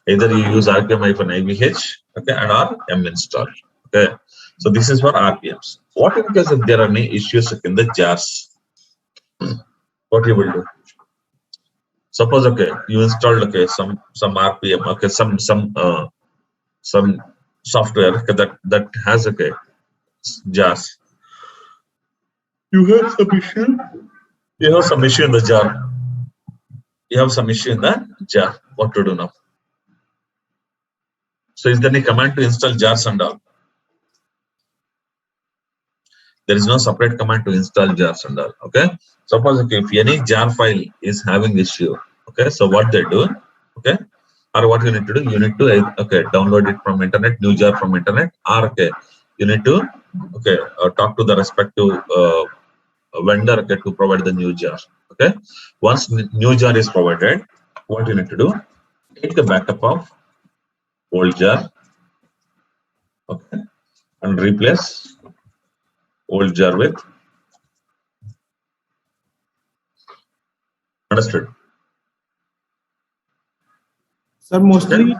either you use RPM-IVH, okay, and or yum install. Okay, so this is for RPMs. What in case if there are any issues in the jars? What you will do? Suppose, okay, you installed, okay, some RPM, okay, some software, okay, that has, okay, jars. You have some issue. You have some issue in the jar. You have some issue in the jar. What to do now? So is there any command to install jars and all? There is no separate command to install jars and all. Okay. Suppose, okay, if any jar file is having issue, okay, so what they do, okay, or what you need to do, you need to, okay, download it from internet, new jar from internet, or okay, you need to, okay, talk to the respective vendor, okay, to provide the new jar. Okay, once new jar is provided, what you need to do, take the backup of old jar, okay, and replace old jar with. Understood? Sir, mostly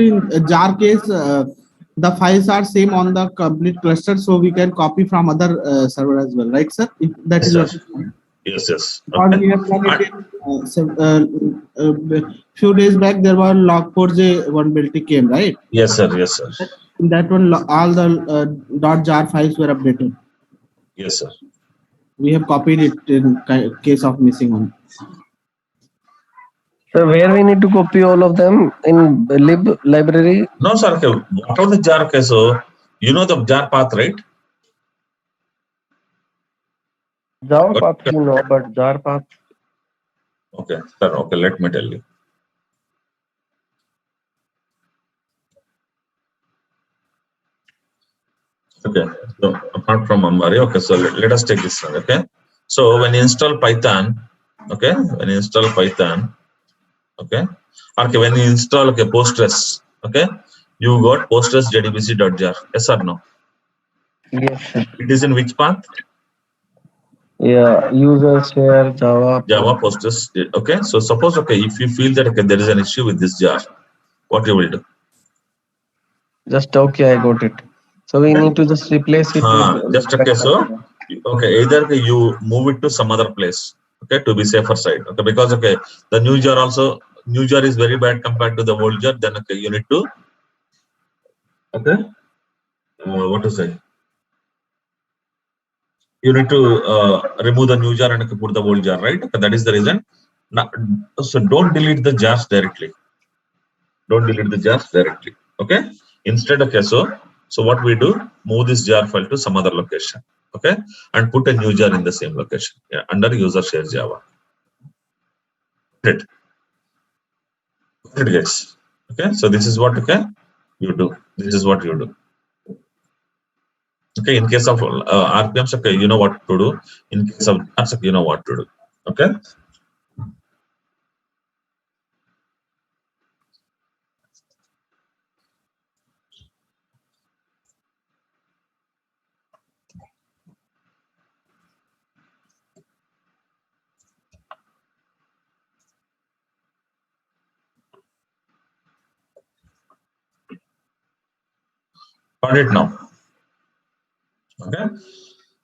in jar case, the files are same on the complete cluster, so we can copy from other server as well, right, sir? If that is what. Yes, yes. Okay. We have few days back there was log4j vulnerability came, right? Yes, sir. Yes, sir. In that one, all the .jar files were updated. Yes, sir. We have copied it in case of missing one. So where we need to copy all of them in lib library? No, sir. Okay. What are the jar? Okay, so you know the jar path, right? Jar path, you know, but jar path. Okay, sir. Okay, let me tell you. Okay, so apart from Ambari, okay, so let us take this one. Okay, so when you install Python, okay, when you install Python, okay, when you install, okay, Postgres, okay, you got Postgres JDBC.jar, yes or no? Yes, sir. It is in which path? Yeah, user share Java Postgres. Okay, so suppose if you feel that there is an issue with this jar, what you will do? Just okay, I got it. So we need to just replace it with just so either you move it to some other place, okay, to be safer side, okay, because the new jar is very bad compared to the old jar, then you need to what to say, you need to remove the new jar and put the old jar, right? Okay, that is the reason. Now, so don't delete the jars directly. Okay, instead so what we do, move this jar file to some other location, okay, and put a new jar in the same location, under user share Java. Great, guys. Okay, so this is what you do. Okay, in case of RPMs, okay, you know what to do. In case of jars, you know what to do. Okay. Got it now. Okay,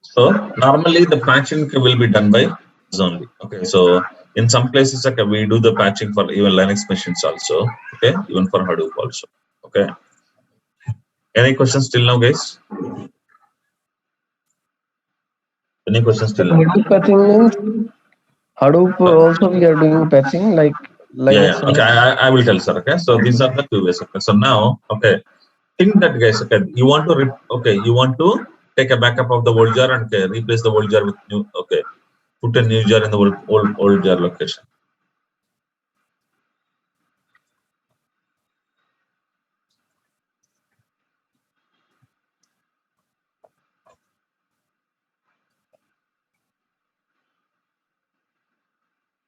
so normally the patching will be done by us only. Okay, so in some places we do the patching for even Linux machines also. Okay, even for Hadoop also. Okay, any questions till now, guys? Any questions till now? Hadoop patching means Hadoop also we are doing patching like Linux. Yeah. Okay, I will tell, sir. Okay, so these are the two ways. Okay, so now think that, guys. Okay, you want to take a backup of the old jar and replace the old jar with new. Okay, put a new jar in the old jar location.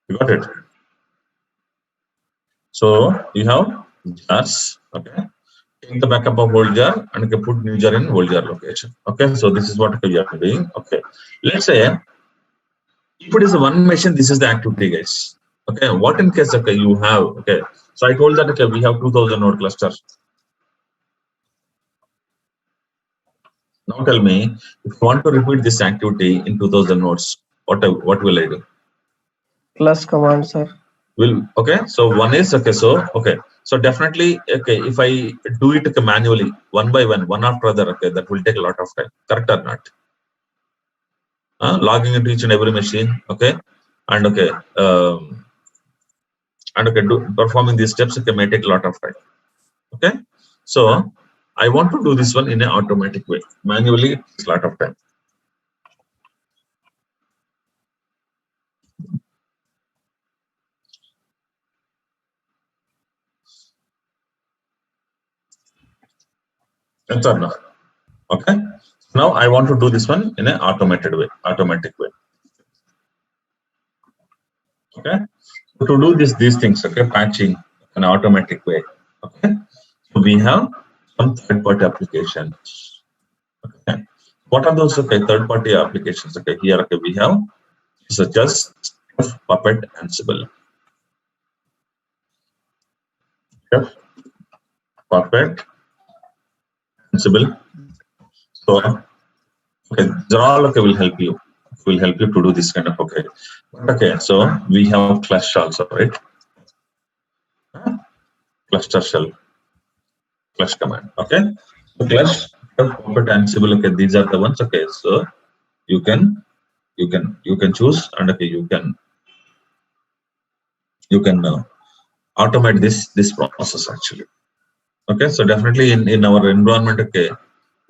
You got it? So you have jars. Okay, take the backup of old jar and put new jar in old jar location. Okay, so this is what we are doing. Okay, let's say if it is one machine, this is the activity, guys. Okay, what in case you have so I told that we have 2000 node cluster. Now tell me, if you want to repeat this activity in 2000 nodes, what will I do? Plus command, sir. So one is so definitely if I do it manually, one by one after other, that will take a lot of time, correct or not? Logging into each and every machine, and performing these steps may take a lot of time. Okay, so I want to do this one in an automatic way. Manually, it's a lot of time. That's or not? Okay. Now I want to do this one in an automatic way. Okay. So to do these things, patching in an automatic way. Okay. So we have some third-party applications. Okay. What are those third-party applications? Okay, here we have such as Puppet, Ansible. Puppet, Ansible. So they're all will help you. To do this kind of so we have Clutch also, right? Cluster shell, Clutch command. Okay, so Clutch, Puppet, Ansible. Okay, these are the ones. Okay, so you can choose, and you can automate this process actually. Okay, so definitely in our environment,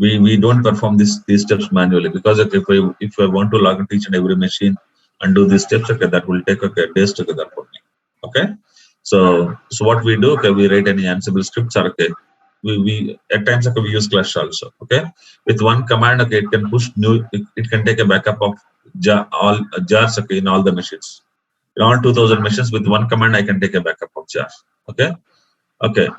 we don't perform these steps manually, because if I want to log into each and every machine and do these steps, that will take days together for me. Okay, so what we do, we write any Ansible scripts, or we at times we use Clutch also. Okay, with one command, it can push it can take a backup of all jars in all the machines. In all 2000 machines, with one command I can take a backup of jars. Okay,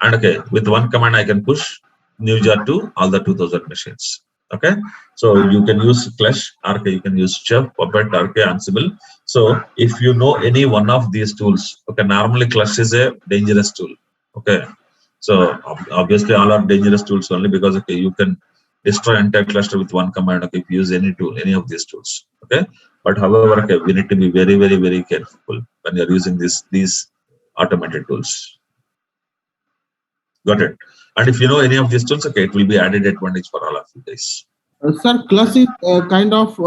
and with one command I can push new jar to all the 2000 machines. Okay, so you can use Clutch, or you can use Chef, Puppet, or Ansible. So if you know any one of these tools, okay, normally Clutch is a dangerous tool. Okay, so obviously all are dangerous tools only because okay, you can destroy entire cluster with one command. Okay, if you use any tool, any of these tools. Okay, but however, okay, we need to be very, very, very careful when you're using these automated tools. Got it. And if you know any of these tools, okay, it will be added advantage for all of you guys. Sir, Clutch is a kind of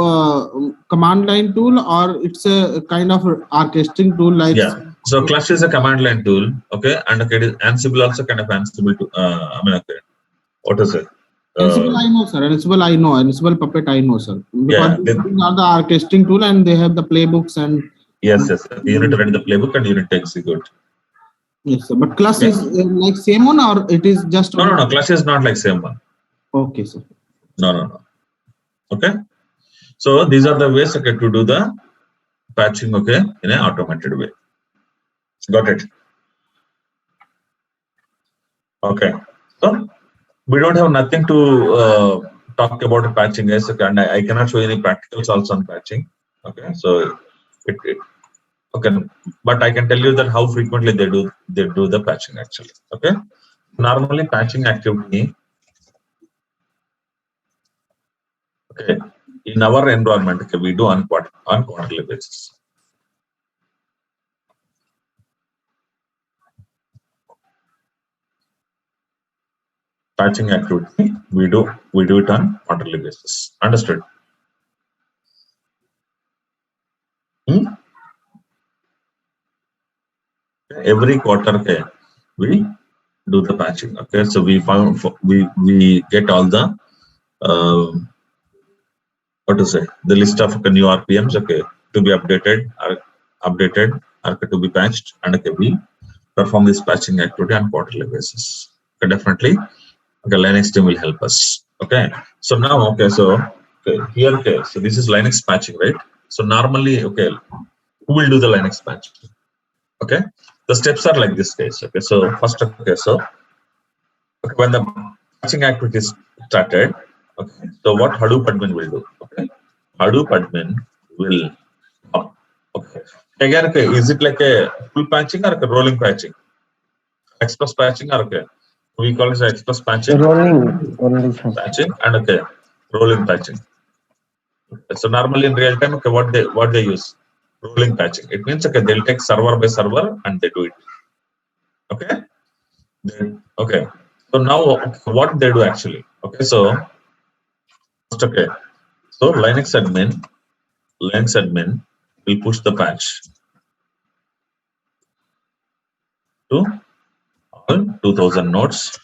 command line tool, or it's a kind of orchestrating tool like. Yeah. So Clutch is a command line tool. Okay, and okay, it is Ansible also kind of Ansible to. I mean, okay, what is it? Ansible I know, sir. Ansible I know. Ansible Puppet I know, sir. Because Yeah, these are the orchestrating tool, and they have the playbooks and. Yes. You need to read the playbook and you need to execute. Yes, sir. But Clutch is like same one, or it is just. No. Clutch is not like same one. Okay, sir. No. Okay. So these are the ways, okay, to do the patching, okay, in an automated way. Got it. Okay. So we don't have nothing to talk about patching, guys. Okay, and I cannot show any practicals also on patching. Okay. So okay, but I can tell you that how frequently they do the patching actually. Okay. Normally patching activity. Okay. In our environment, okay, we do on quarterly basis. Patching activity, we do it on quarterly basis. Understood? Every quarter, okay, we do the patching. Okay, so we get all the what to say, the list of new RPMs, okay, to be updated or to be patched, and okay, we perform this patching activity on quarterly basis. Okay, definitely, okay, Linux team will help us. Okay, so now, okay, so okay, here, okay, so this is Linux patching, right? So normally, okay, who will do the Linux patch? Okay, the steps are like this, guys. Okay, so first, okay, so okay, when the patching activity is started, okay, so what Hadoop admin will do? Okay, Hadoop admin will okay. Again, okay, is it like a full patching or a rolling patching? Express patching or okay? We call it express patching. Rolling Patching and okay, rolling patching. So normally in real time, okay, what they use? Rolling patching. It means okay, they'll take server by server and they do it. Okay. Okay. So now what they do actually? Okay. So okay. So Linux admin will push the patch to all 2000 nodes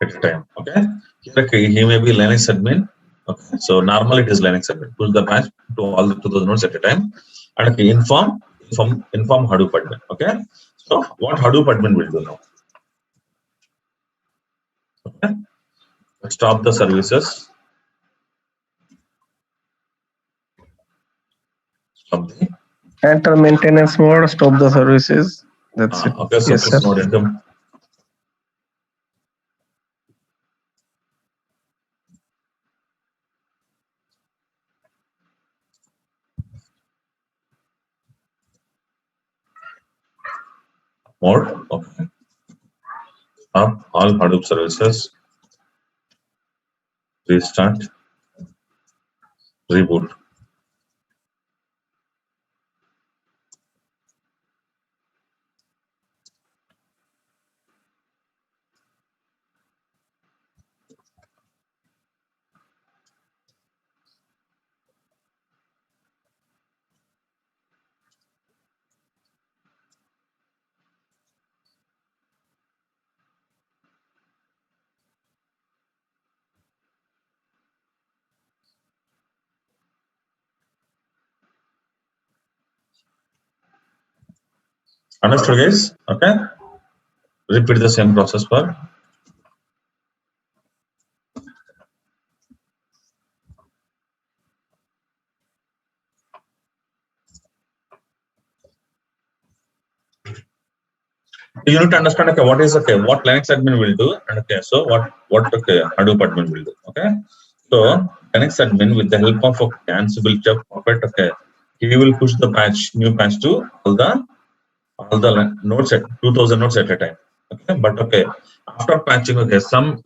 at a time. Okay. Okay. He may be Linux admin. Okay. So normally it is Linux admin. Push the patch to all the 2000 nodes at a time. And okay, inform Hadoop admin. Okay. So what Hadoop admin will do now? Okay. Stop the services. Stop the enter maintenance mode, stop the services. That's it. okay. So Yes, push sir. node into mode. Okay. Stop all Hadoop services. Restart. Reboot. Understood, guys? Okay. Repeat the same process for You need to understand, okay, what is, okay, what Linux admin will do, and okay, so what okay, Hadoop admin will do. Okay, so Linux admin, with the help of Ansible, Puppet, okay, he will push the new patch to all the nodes at 2000 nodes at a time. Okay, but okay, after patching, okay, some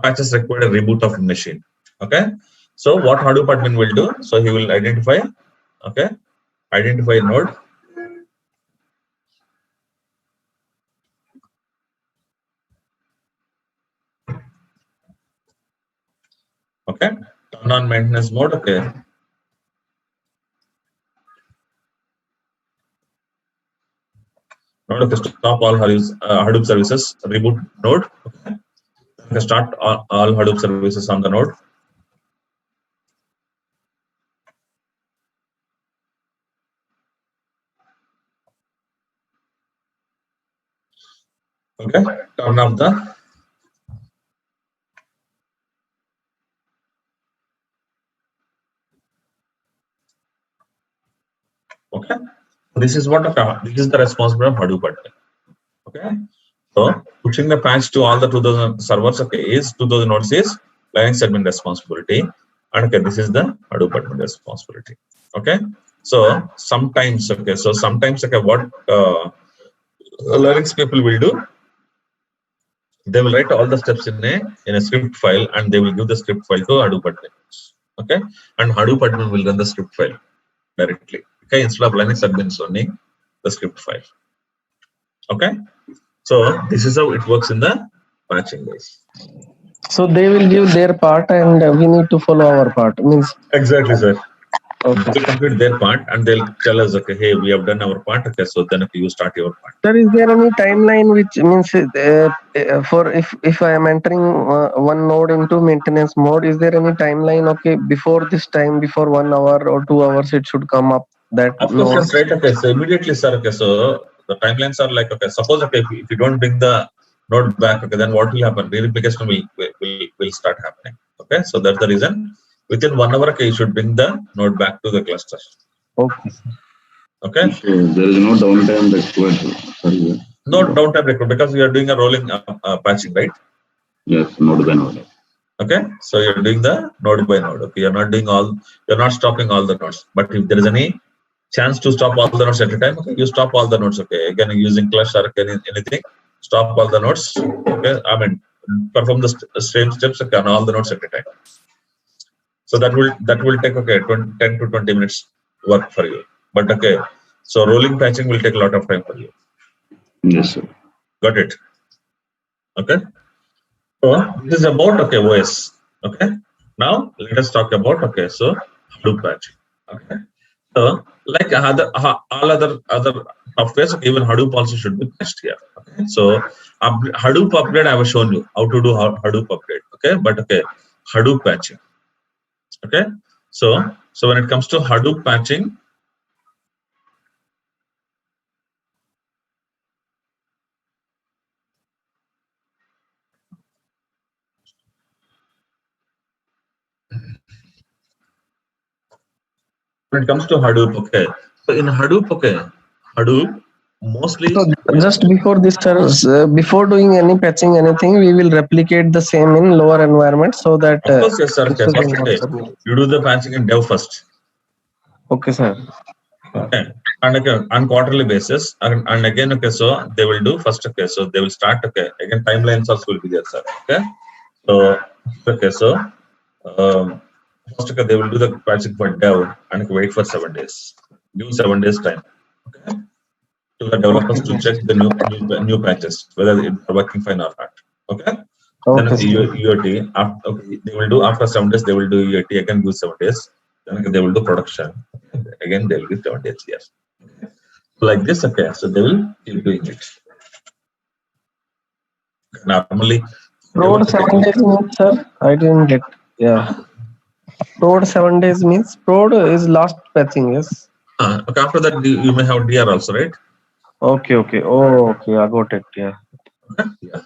patches require a reboot of machine. Okay, so what Hadoop admin will do, so he will identify a node. Okay, turn on maintenance mode. Okay, node, okay, stop all Hadoop services, reboot node. Okay, start all Hadoop services on the node. Okay, turn off the okay. This is what this is the responsibility of Hadoop admin. Okay, so pushing the patch to all the 2000 servers, okay, is 2000 nodes is Linux admin responsibility, and okay, this is the Hadoop admin responsibility. Okay, so sometimes, okay, what Linux people will do, they will write all the steps in a script file, and they will give the script file to Hadoop admin. Okay, and Hadoop admin will run the script file directly. Okay, instead of Linux admins running the script file. Okay, so this is how it works in the patching, guys. So they will give their part, and we need to follow our part. Means exactly, sir. Okay. They'll complete their part, and they'll tell us, okay, hey, we have done our part. Okay, so then okay, you start your part. Sir, is there any timeline which means for if I am entering one node into maintenance mode, is there any timeline? Okay, before this time, before 1 hour or 2 hours, it should come up that of node. course, right? Okay, so immediately, sir. Okay, so the timelines are like, okay, suppose, okay, if you don't bring the node back, okay, then what will happen? Replication will start happening. Okay, so that's the reason. Within 1 hour, okay, you should bring the node back to the cluster. Okay. Okay. So there is no downtime required. Sorry. No downtime required because we are doing a rolling patching, right? Yes, node by node. Okay, so you're doing the node by node. Okay, you're not stopping all the nodes. But if there is any chance to stop all the nodes at a time, okay, you stop all the nodes. Okay, again, using cluster or anything, stop all the nodes. Okay, I mean, perform the same steps, okay, on all the nodes at a time. So that will take, okay, 10 to 20 minutes work for you. But okay, so rolling patching will take a lot of time for you. Yes, sir. Got it? Okay. So this is about, okay, OS. Okay. Now let us talk about, okay, so Hadoop patching. Okay. So like all other softwares, okay, even Hadoop also should be patched here. Okay. So Hadoop upgrade, I have shown you how to do Hadoop upgrade. Okay. But okay, Hadoop patching. Okay. So when it comes to Hadoop patching, when it comes to Hadoop, okay. So in Hadoop, okay, Hadoop mostly. So just before this, sir, before doing any patching, anything, we will replicate the same in lower environment so that. Of course, yes, sir. Okay. First, okay, you do the patching in dev first. Okay, sir. Okay, and again on quarterly basis, and again, okay, so they will do first. Okay, so they will start. Okay, again timelines also will be there, sir. Okay, so okay, so first, okay, they will do the patching for dev and wait for 7 days. Give 7 days time. Okay, to the developers to check the new patches whether it's working fine or not. Okay. Then okay, UAT. Okay, they will do after 7 days. They will do UAT again. Give 7 days. Then okay, they will do production. Again, they will give 7 days. Yes. Okay. Like this. Okay. So they will keep doing it. Normally. Prod 7 days means, sir? I didn't get. Yeah. Prod 7 days means prod is last patching. Yes. Okay. After that, you may have DR also, right? Okay. Okay. Oh, okay. I got it. Yeah. Okay. Yeah.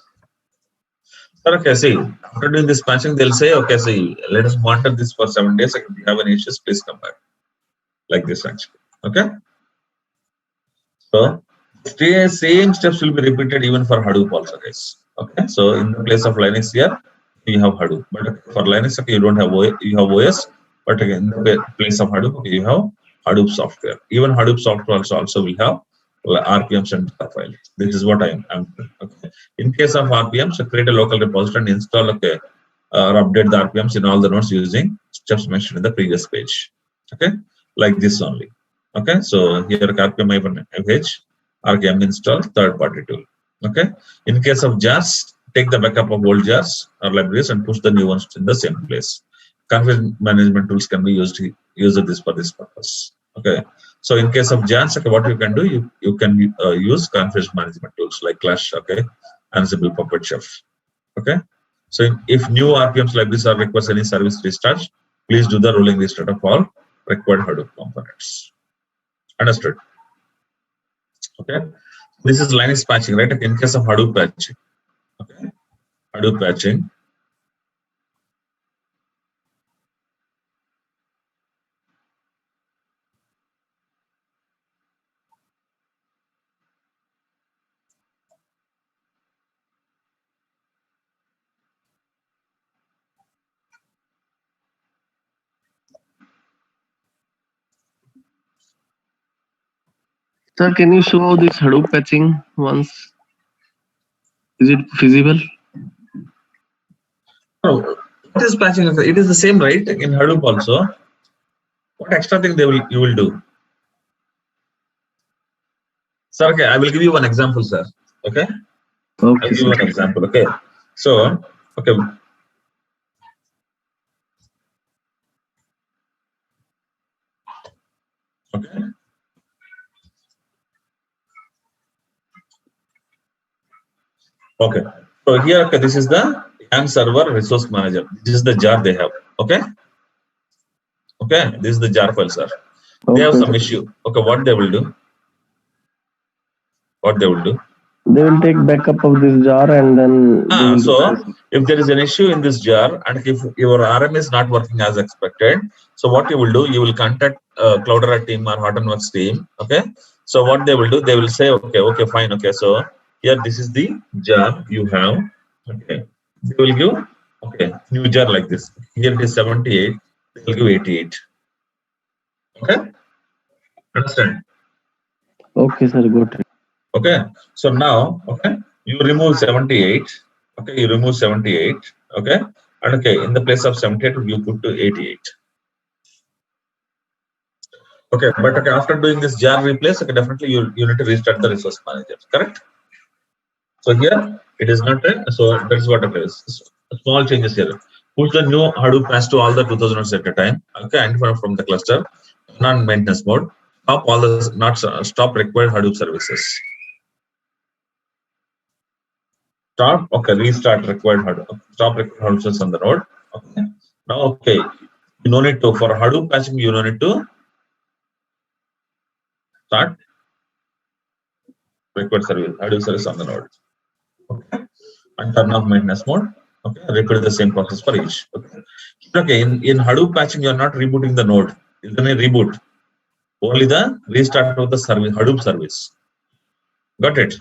Okay, see, after doing this patching, they'll say, okay, see, let us monitor this for 7 days. If you have any issues, please come back. Like this, actually. Okay. So Same steps will be repeated even for Hadoop also, guys. Okay, so in the place of Linux here, you have Hadoop, but for Linux, okay, you don't have OS, you have OS, but again, in the place of Hadoop, okay, you have Hadoop software. Even Hadoop software also will have RPMs and file. This is what I'm okay. In case of RPMs, so create a local repository and install, okay, or update the RPMs in all the nodes using steps mentioned in the previous page. Okay, like this only. Okay, so here RPM -fh, RPM install third-party tool. Okay, in case of jars, take the backup of old jars or libraries and push the new ones in the same place. Config management tools can be used for this purpose. Okay, so in case of jars, okay, what you can do, you can use config management tools like Clash, okay, Ansible, Puppet, Chef. Okay, so if new RPMs libraries or requires any service restart, please do the rolling restart of all required Hadoop components. Understood? Okay, this is Linux patching, right? In case of Hadoop patching, okay, Hadoop patching. Sir, can you show this Hadoop patching once? Is it feasible? No, what is patching? It is the same, right? In Hadoop also. What extra thing you will do? Sir, okay, I will give you one example, sir. Okay? I'll give you an example. Okay. So, okay. Okay. Okay. So here, okay, this is the YAML server resource manager. This is the jar they have. Okay. Okay. This is the jar file, sir. They have some issue. Okay. What they will do? What they will do? They will take backup of this jar and then. So if there is an issue in this jar and if your RM is not working as expected, so what you will do, you will contact Cloudera team or Hortonworks team. Okay. So what they will do, they will say, okay, fine. Okay. So here, this is the jar you have. Okay. They will give, okay, new jar like this. Here it is 78. They will give 88. Okay. Understand? Okay, sir. Got it. Okay. So now, okay, you remove 78. Okay, you remove 78. Okay. And okay, in the place of 78, you put to 88. Okay, but okay, after doing this jar replace, okay, definitely you need to restart the resource manager, correct? So here it is not there, so that's what it is. Small changes here. Push the new Hadoop patch to all the 2000 nodes at a time. Okay, and from the cluster, non-maintenance mode. Stop all the stop required Hadoop services. Stop. Okay, restart required Hadoop. Stop required Hadoop services on the node. Okay. Now, okay, you no need to for Hadoop patching. You no need to start required service Hadoop service on the node. Okay, and turn off maintenance mode. Okay, repeat the same process for each. Okay, in Hadoop patching, you are not rebooting the node. It's going to reboot only the restart of the service Hadoop service. Got it?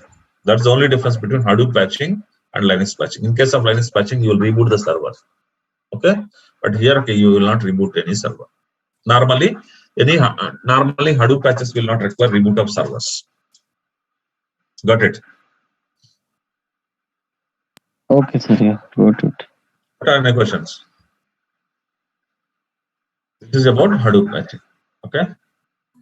That's the only difference between Hadoop patching and Linux patching. In case of Linux patching, you will reboot the server. Okay, but here, okay, you will not reboot any server. Normally Hadoop patches will not require reboot of servers. Got it? Okay, sir. Yeah, got it. What are my questions? This is about Hadoop patching. Okay.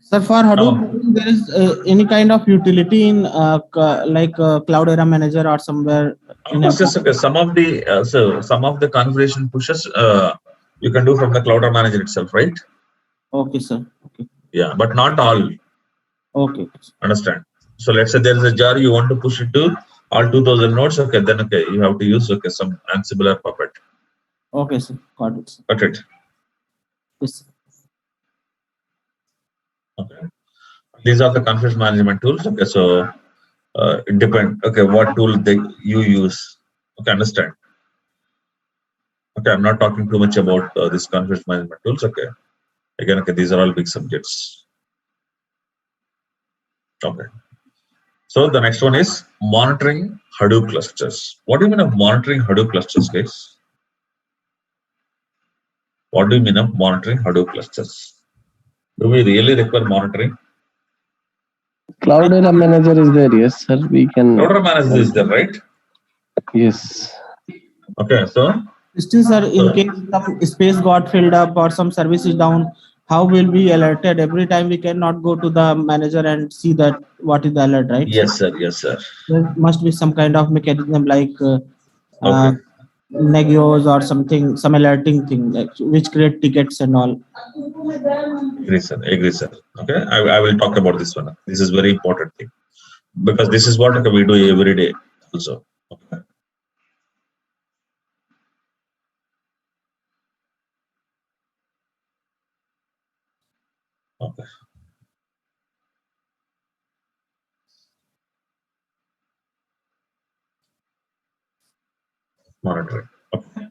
Sir, for Hadoop, there is any kind of utility in like Cloudera Manager or somewhere. Of course, yes, okay. Some of the configuration pushes you can do from the Cloudera Manager itself, right? Okay, sir. Okay. Yeah, but not all. Okay. Understand? So let's say there is a jar you want to push it to all 2000 nodes. Okay, then okay, you have to use some Ansible or Puppet. Okay, sir. Got it. Sir. Got it. Yes, sir. Okay. These are the configuration management tools. Okay, so it depends. Okay, what tool you use. Okay, understand. Okay, I'm not talking too much about this configuration management tools. Okay, again, okay, these are all big subjects. Okay. So the next one is monitoring Hadoop clusters. What do you mean of monitoring Hadoop clusters, guys? What do you mean of monitoring Hadoop clusters? Do we really require monitoring? Cloud Data Manager is there, yes, sir. We can. Cloud Manager is there, right? Yes. Okay, so Still, sir, in case some space got filled up or some service is down, how will we alerted? Every time we cannot go to the manager and see that what is the alert, right? yes, sir. Yes, sir. There must be some kind of mechanism like Okay. Negios or something, some alerting thing, like, which create tickets and all. Agree, sir. Agree, sir. Okay, I will talk about this one. This is very important thing because this is what we do every day also. Okay. Okay. Monitoring. Okay.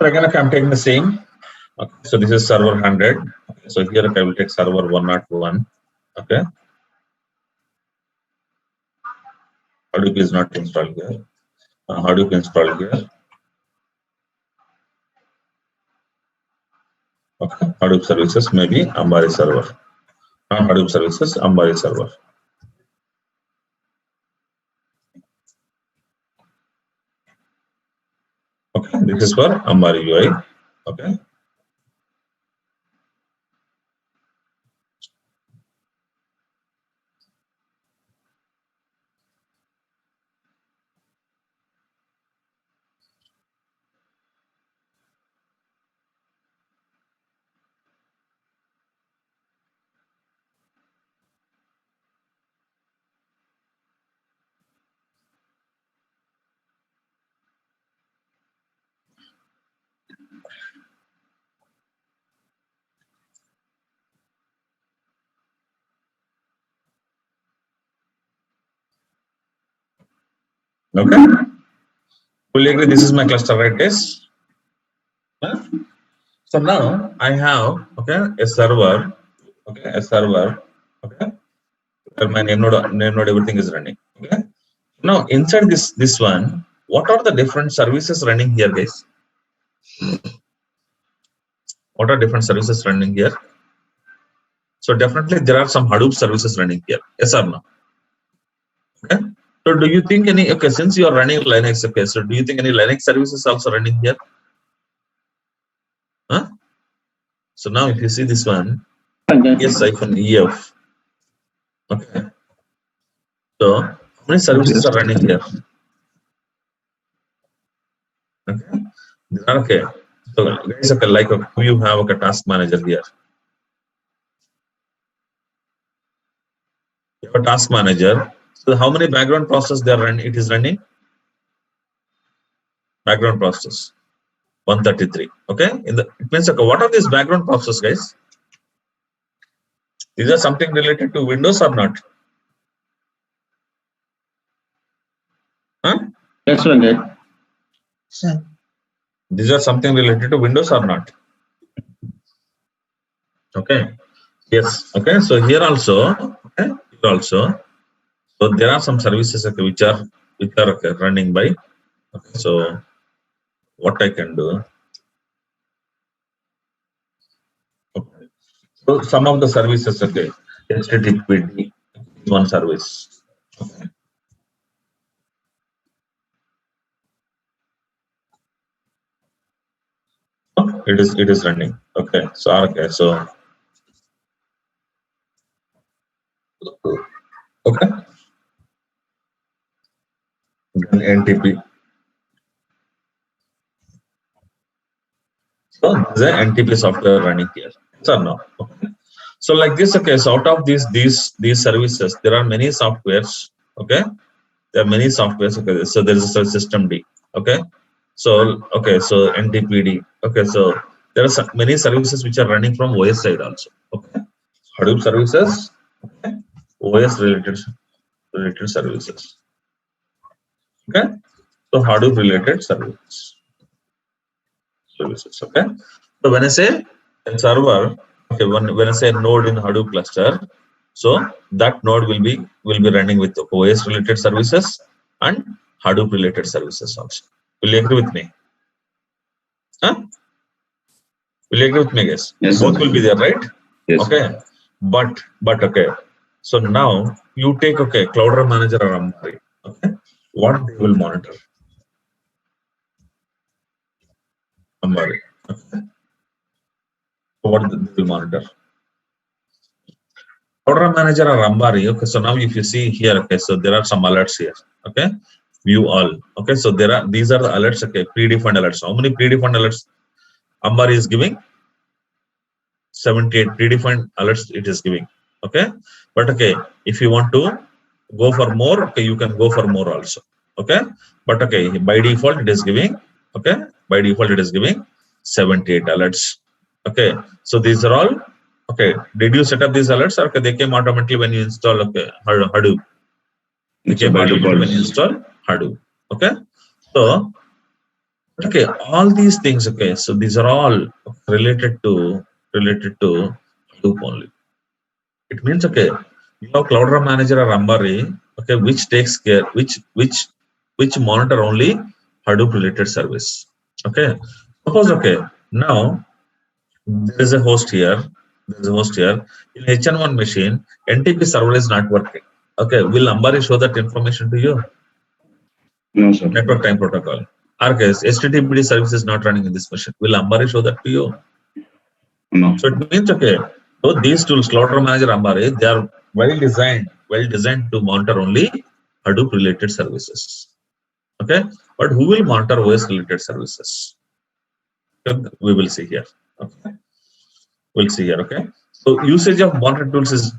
So again, I'm taking the same. Okay. So this is server 100. Okay. So here I will take server 101. Okay. Hadoop is not installed here. Hadoop installed here. Okay. Hadoop services maybe Ambari server. Not Hadoop services, Ambari server. Okay. This is for Ambari UI. Okay. Okay. Fully agree. This is my cluster, right, guys? Huh? So now I have a server. Okay, a server. Okay, where my name node, everything is running. Okay. Now inside this one, what are the different services running here, guys? What are different services running here? So definitely there are some Hadoop services running here. Yes or no? Okay. So do you think any, okay, since you are running Linux, okay, so do you think any Linux services also running here? Huh? So now if you see this one, yes-EF. Okay. So how many services are running here? Okay. Okay. So guys, okay, like you have a task manager here. You have a task manager. So how many background process they are running? It is running. Background process 133. Okay. It means, okay, what are these background process, guys? These are something related to Windows or not? Huh? That's right. These are something related to Windows or not? Okay. Yes. Okay. So here also, okay, here also. So there are some services, okay, which are okay, running by. Okay. So what I can do? Okay. So some of the services, okay, HTTP one service. Okay. It is running. Okay. So okay. So okay. Then NTP. So there's an NTP software running here. So no. Okay. So like this, okay. So out of these services, there are many softwares. Okay. There are many softwares. Okay. So there is a system D. Okay. So okay. So NTPD. Okay. So there are many services which are running from OS side also. Okay. Hadoop services. Okay. OS related services. Okay. So Hadoop related services. Okay. So when I say a server, okay, when I say node in Hadoop cluster, so that node will be running with OS related services and Hadoop related services also. Will you agree with me? Huh? Will you agree with me, guys? Yes, Both sir. will be there, right? Yes. Okay. But okay. So now you take Cloudera Manager or Ambari. Okay. What they will monitor? Ambari. Okay. What they will monitor? Cloudera Manager or Ambari. Okay. So now if you see here, okay, so there are some alerts here. Okay. View all. Okay. So these are the alerts. Okay. Predefined alerts. How many predefined alerts Ambari is giving? 78 predefined alerts it is giving. Okay. But okay, if you want to go for more, okay, you can go for more also. Okay. But okay, by default it is giving, okay, by default it is giving 78 alerts. Okay. So these are all, okay, did you set up these alerts or okay, they came automatically when you install, okay, Hadoop? They came automatically when you install Hadoop. Okay. So, okay, all these things, okay, so these are all related to Hadoop only. It means, okay, you have Cloudera Manager or Ambari, okay, which takes care, which monitor only Hadoop related service. Okay. Suppose, okay, now there is a host here. In H1 machine, NTP server is not working. Okay, will Ambari show that information to you? No, sir. Network time protocol. RKS, HTTPD service is not running in this machine. Will Ambari show that to you? No. So it means, okay, so these tools, Cloudera Manager, Ambari, they are well designed to monitor only Hadoop related services. Okay, but who will monitor OS related services? We will see here. Okay, we'll see here. Okay, so usage of monitoring tools is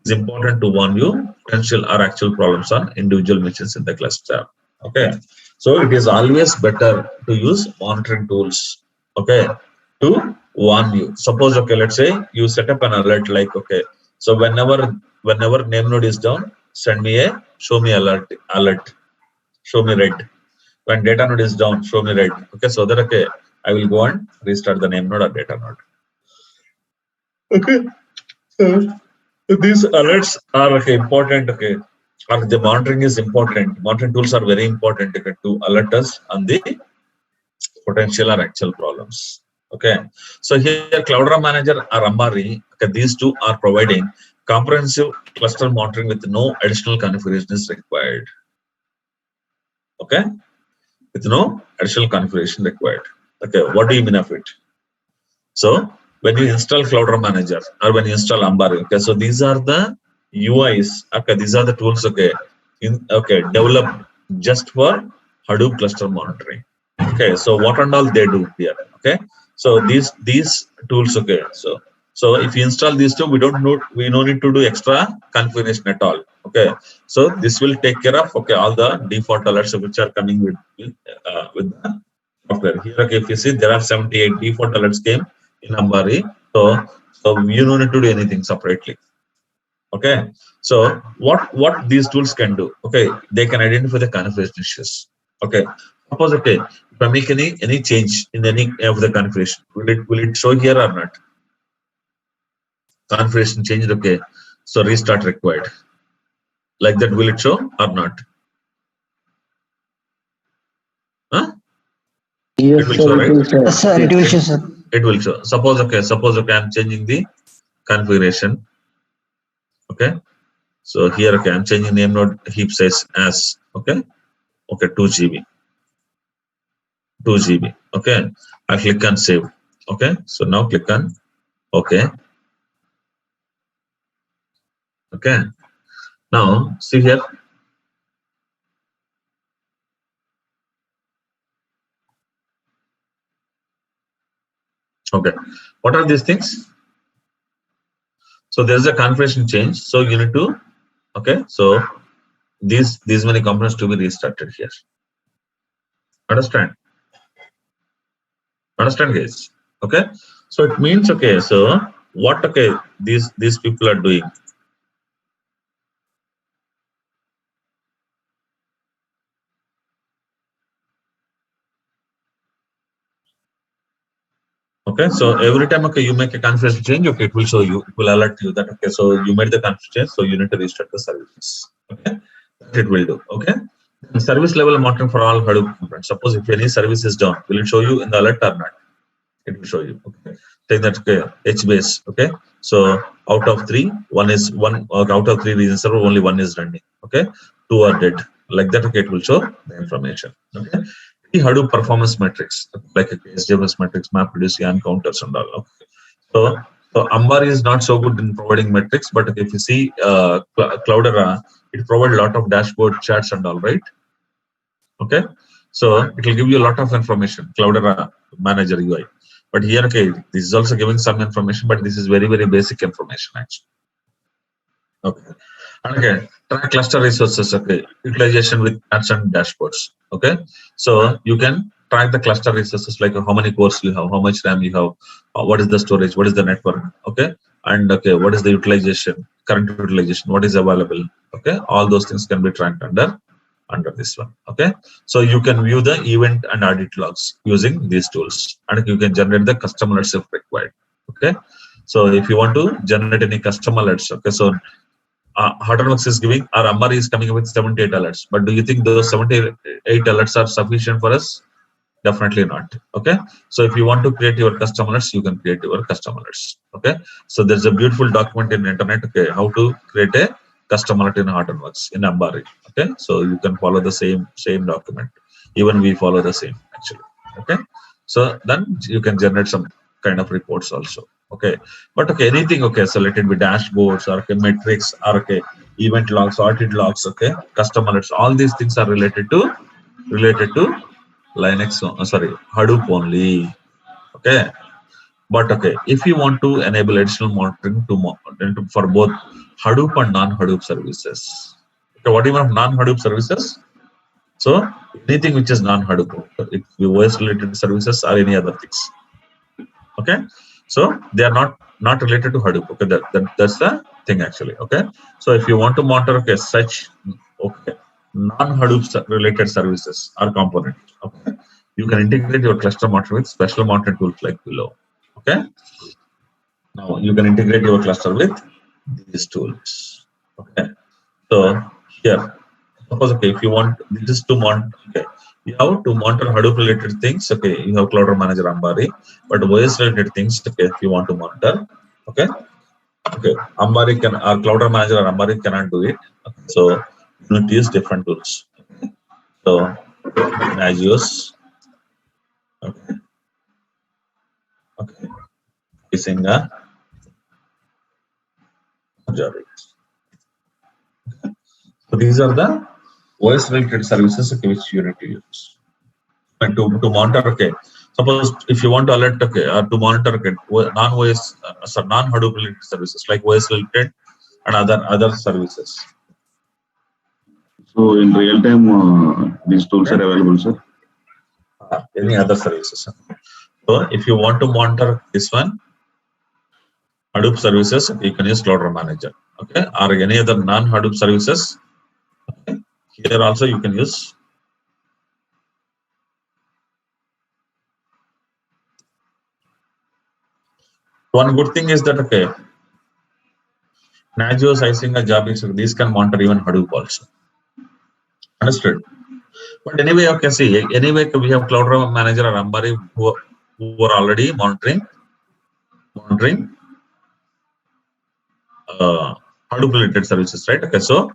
important to warn you potential or actual problems on individual machines in the cluster. Okay, so it is always better to use monitoring tools. Okay, to warn you. Suppose, okay, let's say you set up an alert like, okay, so whenever name node is down, send me a show me alert, show me red. When data node is down, show me red. Okay, so that, okay, I will go and restart the name node or data node. Okay, so these alerts are, okay, important. Okay, or the monitoring is important. Monitoring tools are very important, okay, to alert us on the potential or actual problems. Okay, so here Cloudera Manager or Ambari, okay, these two are providing comprehensive cluster monitoring with no additional configuration is required. Okay, with no additional configuration required. Okay, what do you mean of it? So when you install Cloudera Manager or when you install Ambari, okay, so these are the UIs. Okay, these are the tools. Okay, developed just for Hadoop cluster monitoring. Okay, so what and all they do here? Okay, so these tools. Okay, so if you install these two, we no need to do extra configuration at all. Okay, so this will take care of, okay, all the default alerts which are coming with the software. Here, okay, if you see, there are 78 default alerts came in Ambari. So you don't need to do anything separately. Okay, so what these tools can do? Okay, they can identify the configuration issues. Okay, suppose, okay, if I make any change in any of the configuration, will it show here or not? Configuration changed. Okay, so restart required. Like that, will it show or not? Huh? Yes, It will sir, show, it right? will show. Yes, sir, it will show, sir. It will show. Suppose, okay, I'm changing the configuration. Okay, so here, okay, I'm changing name node heap size as, okay, 2 GB. 2 GB. Okay, I click on save. Okay, so now click on okay. Okay, now see here. Okay, what are these things? So there's a configuration change. So you need to, okay, so these many components to be restarted here. Understand, guys? Okay, so it means, okay, so what, okay, these people are doing. Okay, so every time you make a configuration change, okay, it will show you, it will alert you that okay, so you made the configuration change, so you need to restart the services. Okay, that it will do. Okay, and service level monitoring for all Hadoop components. Suppose if any service is down, will it show you in the alert or not? It will show you. Okay, take that HBase. Okay, so out of 3, out of 3 region server, only 1 is running. Okay, 2 are dead. Like that, okay, it will show the information. Okay, the Hadoop performance metrics like SJS metrics, MapReduce, and counters and all. Okay, so Ambari is not so good in providing metrics, but if you see Cloudera, it provides a lot of dashboard charts and all, right? Okay, so it will give you a lot of information, Cloudera Manager UI. But here, okay, this is also giving some information, but this is very, very basic information actually. Okay, and again, track cluster resources, okay, utilization with charts and dashboards. Okay, so you can track the cluster resources like how many cores you have, how much RAM you have, what is the storage, what is the network, okay, and okay, what is the utilization, current utilization, what is available. Okay, all those things can be tracked under this one. Okay, so you can view the event and audit logs using these tools, and you can generate the custom alerts if required. Okay, so if you want to generate any custom alerts, okay, so Hortonworks is giving, our Ambari is coming up with 78 alerts, but do you think those 78 alerts are sufficient for us? Definitely not. Okay, so if you want to create your custom alerts, you can create your custom alerts. Okay, so there's a beautiful document in the internet, okay, how to create a custom alert in Hortonworks in Ambari. Okay, so you can follow the same document. Even we follow the same actually. Okay, so then you can generate some kind of reports also. Okay, but okay, anything, okay, so let it be dashboards or okay, metrics or okay, event logs, audit logs, okay, custom alerts, all these things are related to Linux, Hadoop only. Okay, but okay, if you want to enable additional monitoring for both Hadoop and non-Hadoop services. Okay, what do you mean non-Hadoop services? So anything which is non-Hadoop, it OS related services or any other things. Okay, so they are not related to Hadoop. Okay, that's the thing actually. Okay, so if you want to monitor okay, such okay, non-Hadoop related services or component, okay, you can integrate your cluster monitor with special monitoring tools like below. Okay, now you can integrate your cluster with these tools. Okay, so here, suppose okay, if you want this to monitor, okay, you have to monitor Hadoop related things. Okay, you have Cloudera Manager Ambari, but OS related things, okay, if you want to monitor, okay, Ambari can or Cloudera Manager or Ambari cannot do it. Okay, so you need to use different tools. Okay. So Nagios, okay, Isinga, Java. So these are the OS related services, okay, which you need to use and to monitor. Okay, suppose if you want to alert, okay, or to monitor okay, non-OS non-Hadoop related services like OS related and other services. So in real time, these tools are available, sir. Any other services. So if you want to monitor this one Hadoop services, you can use Cloudera Manager. Okay, or any other non-Hadoop services. Okay. Here also you can use one good thing is that okay, Nagios, Isinga, Java, these can monitor even Hadoop also. Understood? But anyway, okay, see, anyway, we have Cloudera Manager or Ambari who are already monitoring Hadoop related services, right? Okay, so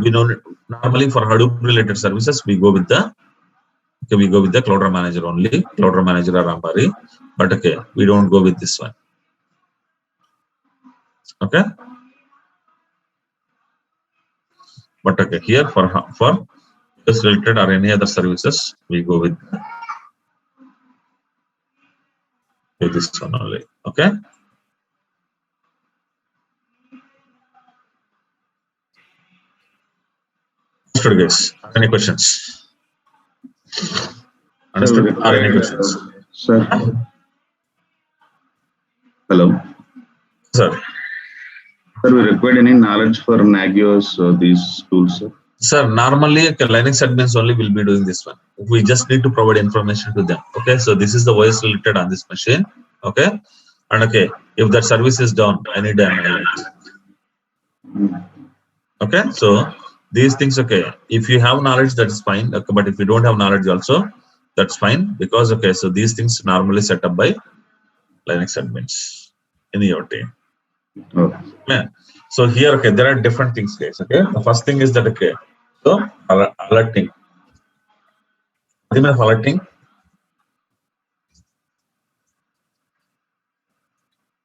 we know normally for Hadoop related services we go with the Cloudera Manager only, Cloudera Manager or Ambari, but okay, we don't go with this one. Okay, but okay, here for this related or any other services we go with this one only. Okay. Understood, guys? Any questions? Understood? Are any questions? Sir. Hello. Sir. Sir, we require any knowledge for Nagios or these tools, sir? Sir, normally Linux admins only will be doing this one. We just need to provide information to them. Okay, so this is the OS related on this machine. Okay, and okay, if that service is down, I need an alert. Okay, so these things, okay, if you have knowledge, that's fine. Okay, but if you don't have knowledge also, that's fine, because okay, so these things normally set up by Linux admins in your team. Okay. Yeah. So here, okay, there are different things, guys. Okay, the first thing is that, okay, so alerting. What do you mean of alerting?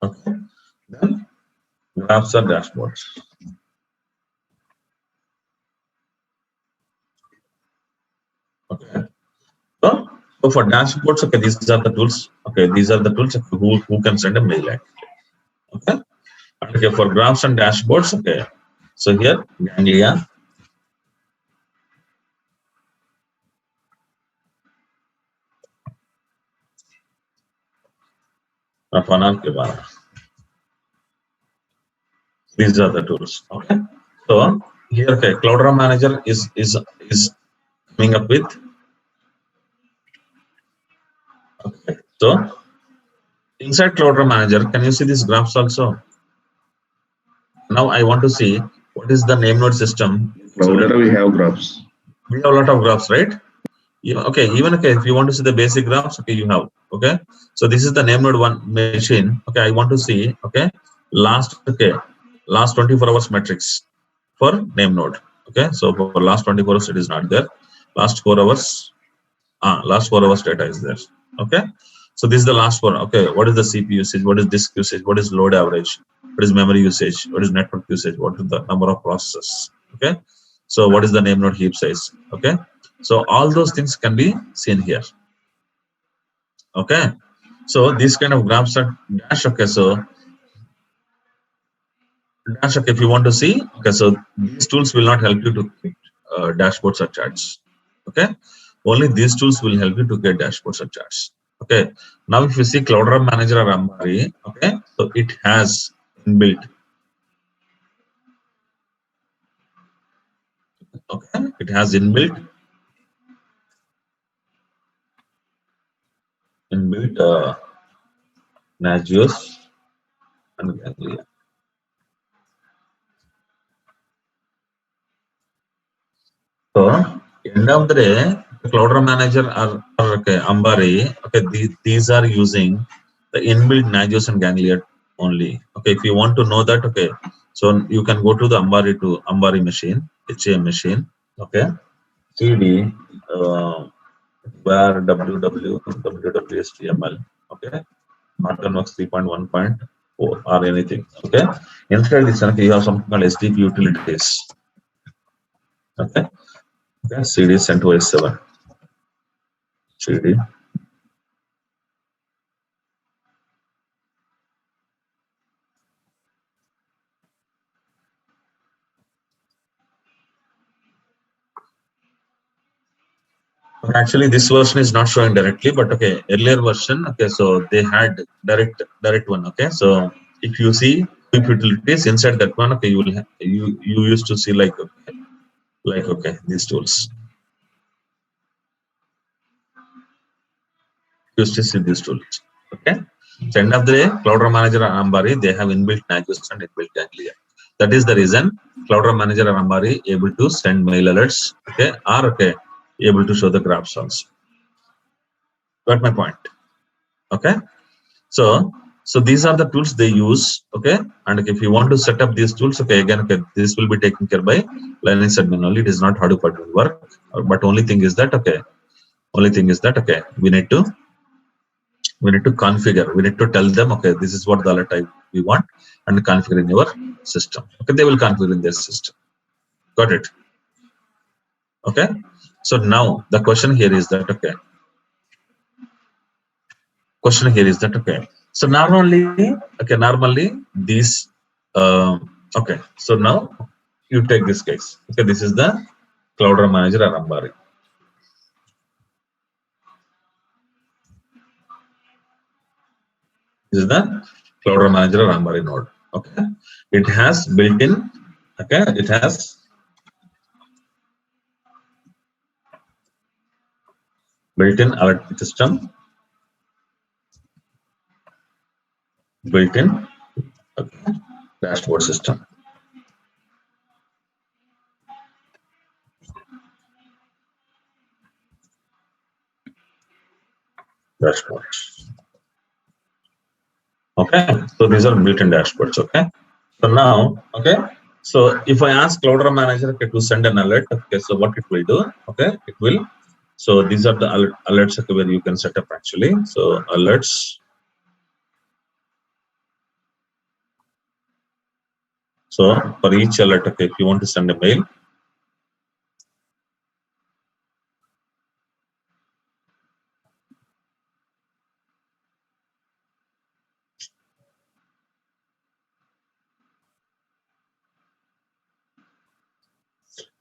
Okay, then graphs or dashboards. Okay, so for dashboards, okay, these are the tools. Okay, these are the tools who can send a mail. Actually. Okay, and okay, for graphs and dashboards, okay, so here Ganglia. These are the tools. Okay, so here, okay, Cloudera Manager is coming up with. Okay, so inside Cloudera Manager, can you see these graphs also? Now I want to see what is the name node system. Cloudera, we have graphs. We have a lot of graphs, right? Yeah, okay, even okay, if you want to see the basic graphs, okay, you have. Okay, so this is the name node one machine. Okay, I want to see, okay, last 24 hours metrics for name node. Okay, so for last 24 hours it is not there. Last 4 hours, last 4 hours data is there. Okay, so this is the last one. Okay, what is the CPU usage? What is disk usage? What is load average? What is memory usage? What is network usage? What is the number of processes? Okay, so what is the name node heap size? Okay, so all those things can be seen here. Okay, so these kind of graphs are dash. Okay, so dash. Okay, if you want to see, okay, so these tools will not help you to create dashboards or charts. Okay, only these tools will help you to get dashboards or charts. Okay, now if you see Cloudera Manager or Ambari, okay, so it has inbuilt. Okay, it has inbuilt Nagios and Ganglia. So end of the day, Cloudera Manager or okay, Ambari, okay, these are using the inbuilt Nagios and Ganglia only. Okay, if you want to know that, okay, so you can go to the Ambari machine, HAM machine. Okay, CD where www.html. Okay, Hortonworks 3.1.4 or anything. Okay, inside this, okay, you have something called SDP utilities. Okay, okay, CD CentOS 7. CD. Actually, this version is not showing directly, but okay, earlier version, okay, so they had direct one. Okay, so if you see utilities inside that one, okay, you used to see like okay, these tools. Used to see these tools. Okay, so end of the day, Cloudera Manager and Ambari, they have inbuilt Nagios and inbuilt Ganglia. That is the reason Cloudera Manager and Ambari able to send mail alerts. Okay, or okay, able to show the graphs also. Got my point? Okay, so these are the tools they use. Okay, and if you want to set up these tools, okay, again, okay, this will be taken care by Linux admin only. It is not Hadoop admin work, but only thing is that okay, we need to configure. We need to tell them, okay, this is what the alert type we want, and configure in your system. Okay, they will configure in their system. Got it? Okay, so now the question here is that okay. So normally these okay, so now you take this case. Okay, this is the Cloudera Manager or Ambari. This is the Cloudera Manager or Ambari node. Okay, it has built-in. Okay, it has built-in alert system. built-in dashboard system. Dashboards. Okay, so these are built-in dashboards. Okay, so now, okay, so if I ask Cloudera Manager to send an alert, okay, so what it will do? Okay, it will. So these are the alerts where you can set up actually. So alerts. So for each alert, okay, if you want to send a mail,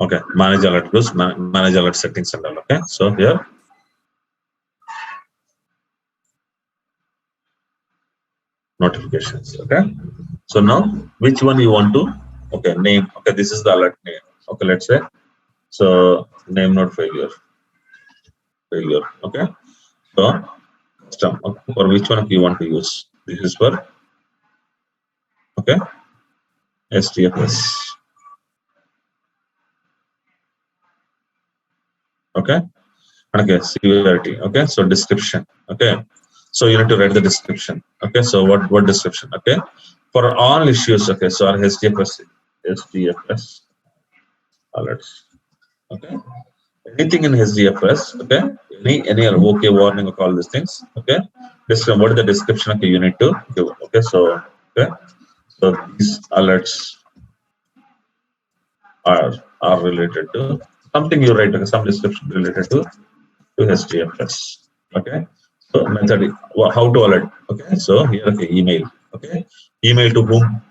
okay, manage alert groups, manage alert settings and all. Okay, so here, notifications. Okay, so now which one you want to? Okay, name. Okay, this is the alert name. Okay, let's say so name node failure. Okay, so custom. Okay, for which one you want to use? This is for okay STFS. Okay, okay, severity. Okay, so description. Okay, so you need to write the description. Okay, so what description? Okay, for all issues. Okay, so our STFS alerts. Okay, anything in SDFS. Okay, any okay warning of all these things. Okay, this what is the description? Okay, you need to do. Okay, so okay, so these alerts are related to something you write. Okay, some description related to SDFS. Okay, so method how to alert. Okay, so here okay email. Okay, email to whom?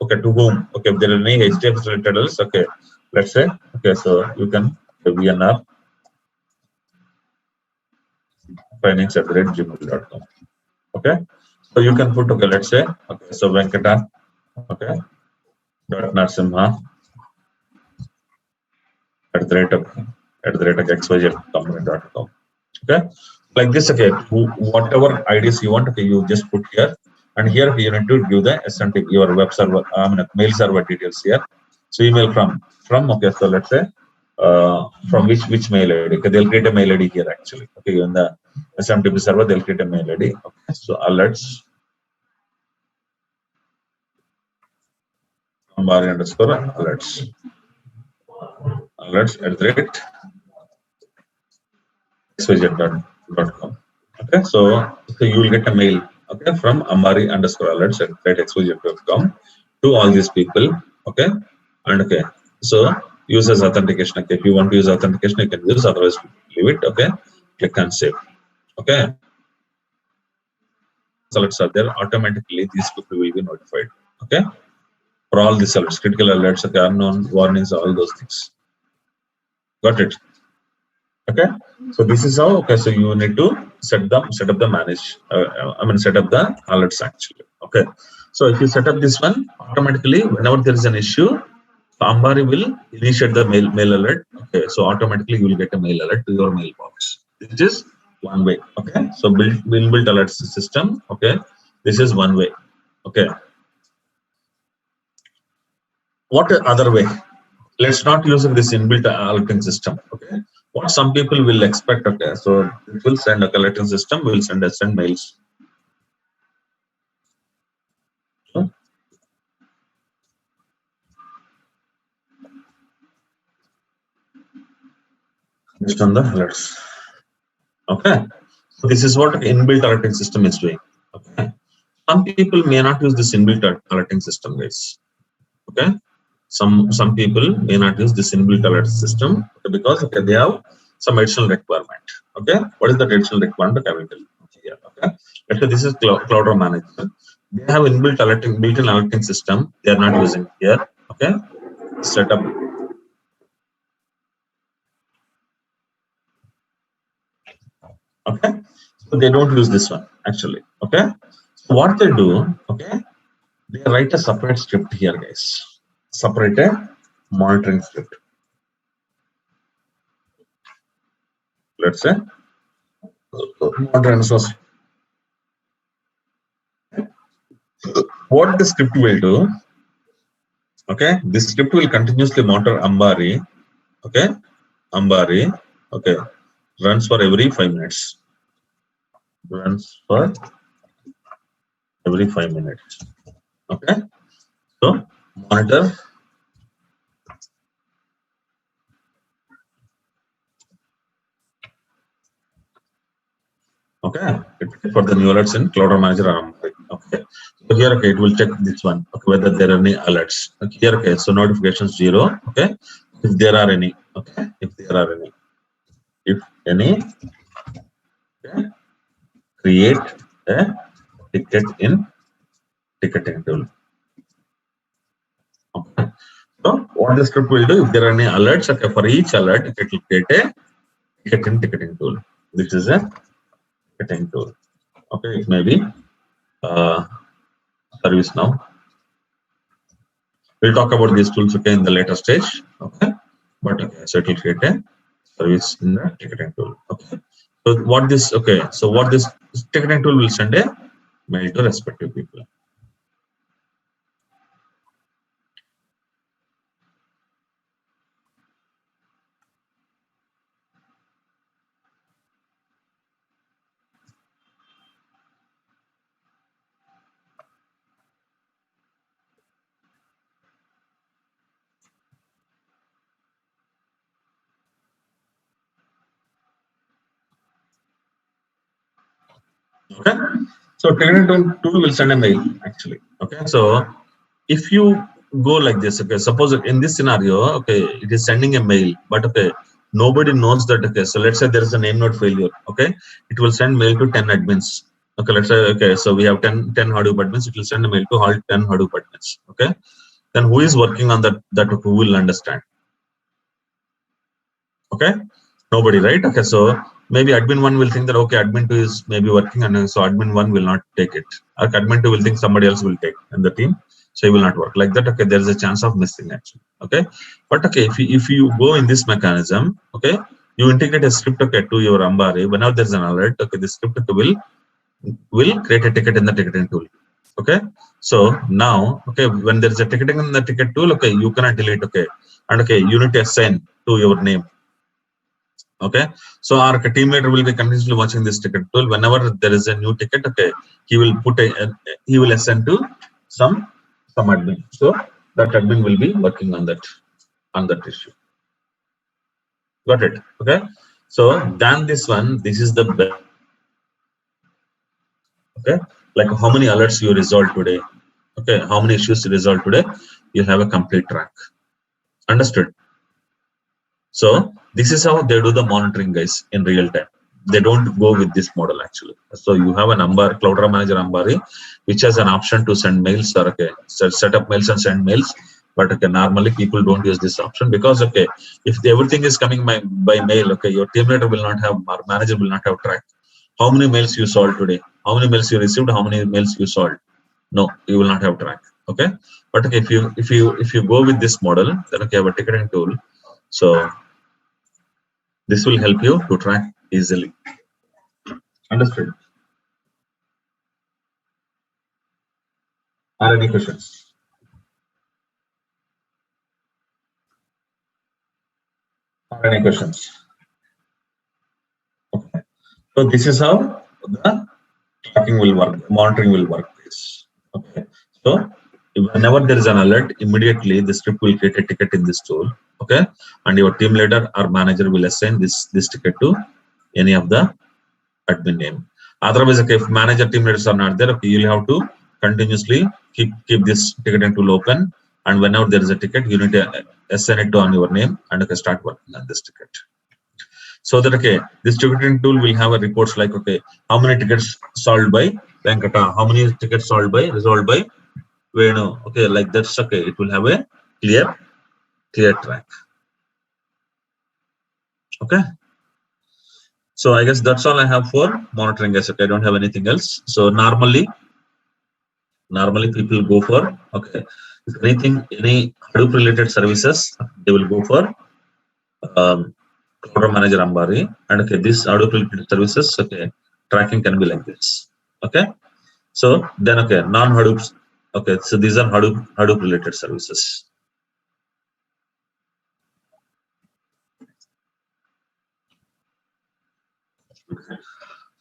Okay, to whom? Okay, if there are any HDFS related alerts. Okay, let's say okay, so you can VNR finance@gmail.com. Okay, so you can put okay, let's say okay, so Venkata okay dot Narsimha at the rate of xyz.com. Okay, like this. Okay, whatever IDs you want, okay, you just put here, and here you need to give the SMTP, your web server, mail server details here. So email from okay, so let's say from which mail ID? Okay, they'll create a mail ID here actually. Okay, in the SMTP server, they'll create a mail ID. Okay, so alerts Ambari underscore alerts at the rate xyz.com. Okay, so you will get a mail okay from Ambari underscore alerts at rate xyz.com to all these people. Okay, and okay, so users authentication. Okay, if you want to use authentication, you can use. Otherwise, leave it. Okay, click and save. Okay, alerts are there automatically. These people will be notified. Okay, for all these alerts, critical alerts, okay, unknown warnings, all those things. Got it? Okay, so this is how. Okay, so you need to set up the manage. Set up the alerts actually. Okay, so if you set up this one, automatically whenever there is an issue, Ambari will initiate the mail alert. Okay, so automatically you will get a mail alert to your mailbox. This is one way. Okay, so build alert system. Okay, this is one way. Okay, what other way? Let's not using this inbuilt alerting system. Okay, what some people will expect. Okay, so it will send a alerting system. Will send mails. So, based on the alerts. Okay, so this is what inbuilt alerting system is doing. Okay, some people may not use this inbuilt alerting system, guys. Okay, some people may not use this inbuilt alert system because okay, they have some additional requirement. Okay, what is the additional requirement? I will tell you here. Okay, let's say this is Cloudera Manager. They have built-in alerting system. They are not using here. Okay, setup. Okay, so they don't use this one actually. Okay, so what they do? Okay, they write a separate script here, guys. Separate a monitoring script. Let's say monitoring source. what the script will do, okay, this script will continuously monitor Ambari, okay, Ambari, okay, runs for every 5 minutes, runs for every 5 minutes, okay. So monitor, okay, for the new alerts in Cloud Manager. Okay, so here, okay, it will check this one, okay, whether there are any alerts. Okay, here, okay, so notifications 0. Okay, if there are any, okay, if there are any, if any, okay, create a ticket in ticketing tool. Okay, so what the script will do, if there are any alerts, okay, for each alert, it will create a ticket in ticketing tool. This is a ticketing tool. Okay, it may be service now. We'll talk about these tools, okay, in the later stage. Okay, but okay, so it will create a service in the ticketing tool. Okay, so what this, okay, so what this ticketing tool will send a mail to respective people. Okay, so ticketing tool will send a mail actually. Okay, so if you go like this, okay, suppose in this scenario, okay, it is sending a mail, but okay, nobody knows that. Okay, so let's say there is a name node failure. Okay, it will send mail to 10 admins. Okay, let's say, okay, so we have 10 Hadoop admins. It will send a mail to all 10 Hadoop admins. Okay, then who is working on that who will understand? Okay, nobody, right? Okay, so maybe admin 1 will think that, okay, admin 2 is maybe working, and so admin 1 will not take it. Admin 2 will think somebody else will take in the team, so it will not work like that. Okay, there is a chance of missing actually. Okay, but okay, if you go in this mechanism, okay, you integrate a script, okay, to your Ambari. Whenever there is an alert, okay, the script will create a ticket in the ticketing tool. Okay, so now, okay, when there is a ticketing in the ticket tool, okay, you cannot delete. Okay, and okay, you need to assign to your name. Okay, so our team leader will be continuously watching this ticket tool. Whenever there is a new ticket, okay, he will he will assign to some admin. So that admin will be working on that issue. Got it? Okay. So than this one, this is the best. Okay, like how many alerts you resolved today. Okay, how many issues you resolved today. You have a complete track. Understood? So this is how they do the monitoring, guys, in real time. They don't go with this model actually. So you have an Cloud Manager Ambari, which has an option to send mails or okay, set up mails and send mails. But okay, normally people don't use this option because okay, if everything is coming by mail, okay, your team leader will not have, or manager will not have track. How many mails you solved today? How many mails you received? How many mails you solved? No, you will not have track. Okay, but okay, if you go with this model, then okay, have a ticketing tool. So this will help you to track easily. Understood? Are any questions? Are any questions? Okay. So this is how the tracking will work, monitoring will work. Okay. So whenever there is an alert, immediately the script will create a ticket in this tool. Okay, and your team leader or manager will assign this ticket to any of the admin name. Otherwise, okay, if manager team leaders are not there, okay, you'll have to continuously keep this ticketing tool open, and whenever there is a ticket, you need to assign it to on your name and okay, start working on this ticket. So that okay, this ticketing tool will have a reports like okay, how many tickets solved by Venkata, how many tickets resolved by Venu. Okay, like that's okay. It will have a clear track. Okay. So I guess that's all I have for monitoring, guys. Okay, I don't have anything else. So normally people go for okay, if anything, any Hadoop related services, they will go for Cloud Manager Ambari, and okay, this Hadoop related services, okay, tracking can be like this. Okay, So then, okay, non-Hadoop. Okay, so these are Hadoop related services.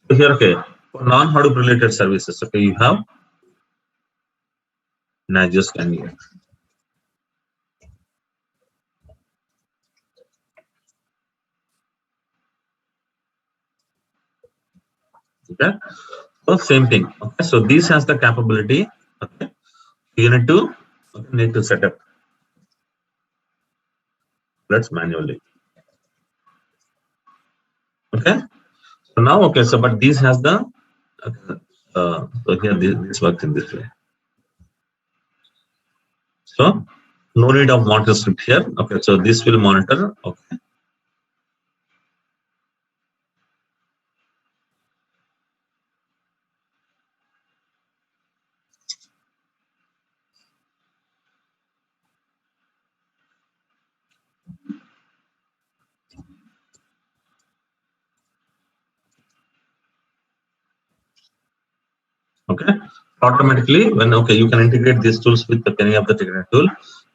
So here, okay, for non-Hadoop related services, okay, you have Nagios here. Okay, so same thing. Okay, so this has the capability. Okay, you need to set up. Let's manually. Okay, so now, okay, so but this has the so here this works in this way. So no need of monitor script here. Okay, so this will monitor. Okay. Okay, automatically when you can integrate these tools with any of the ticketing tool.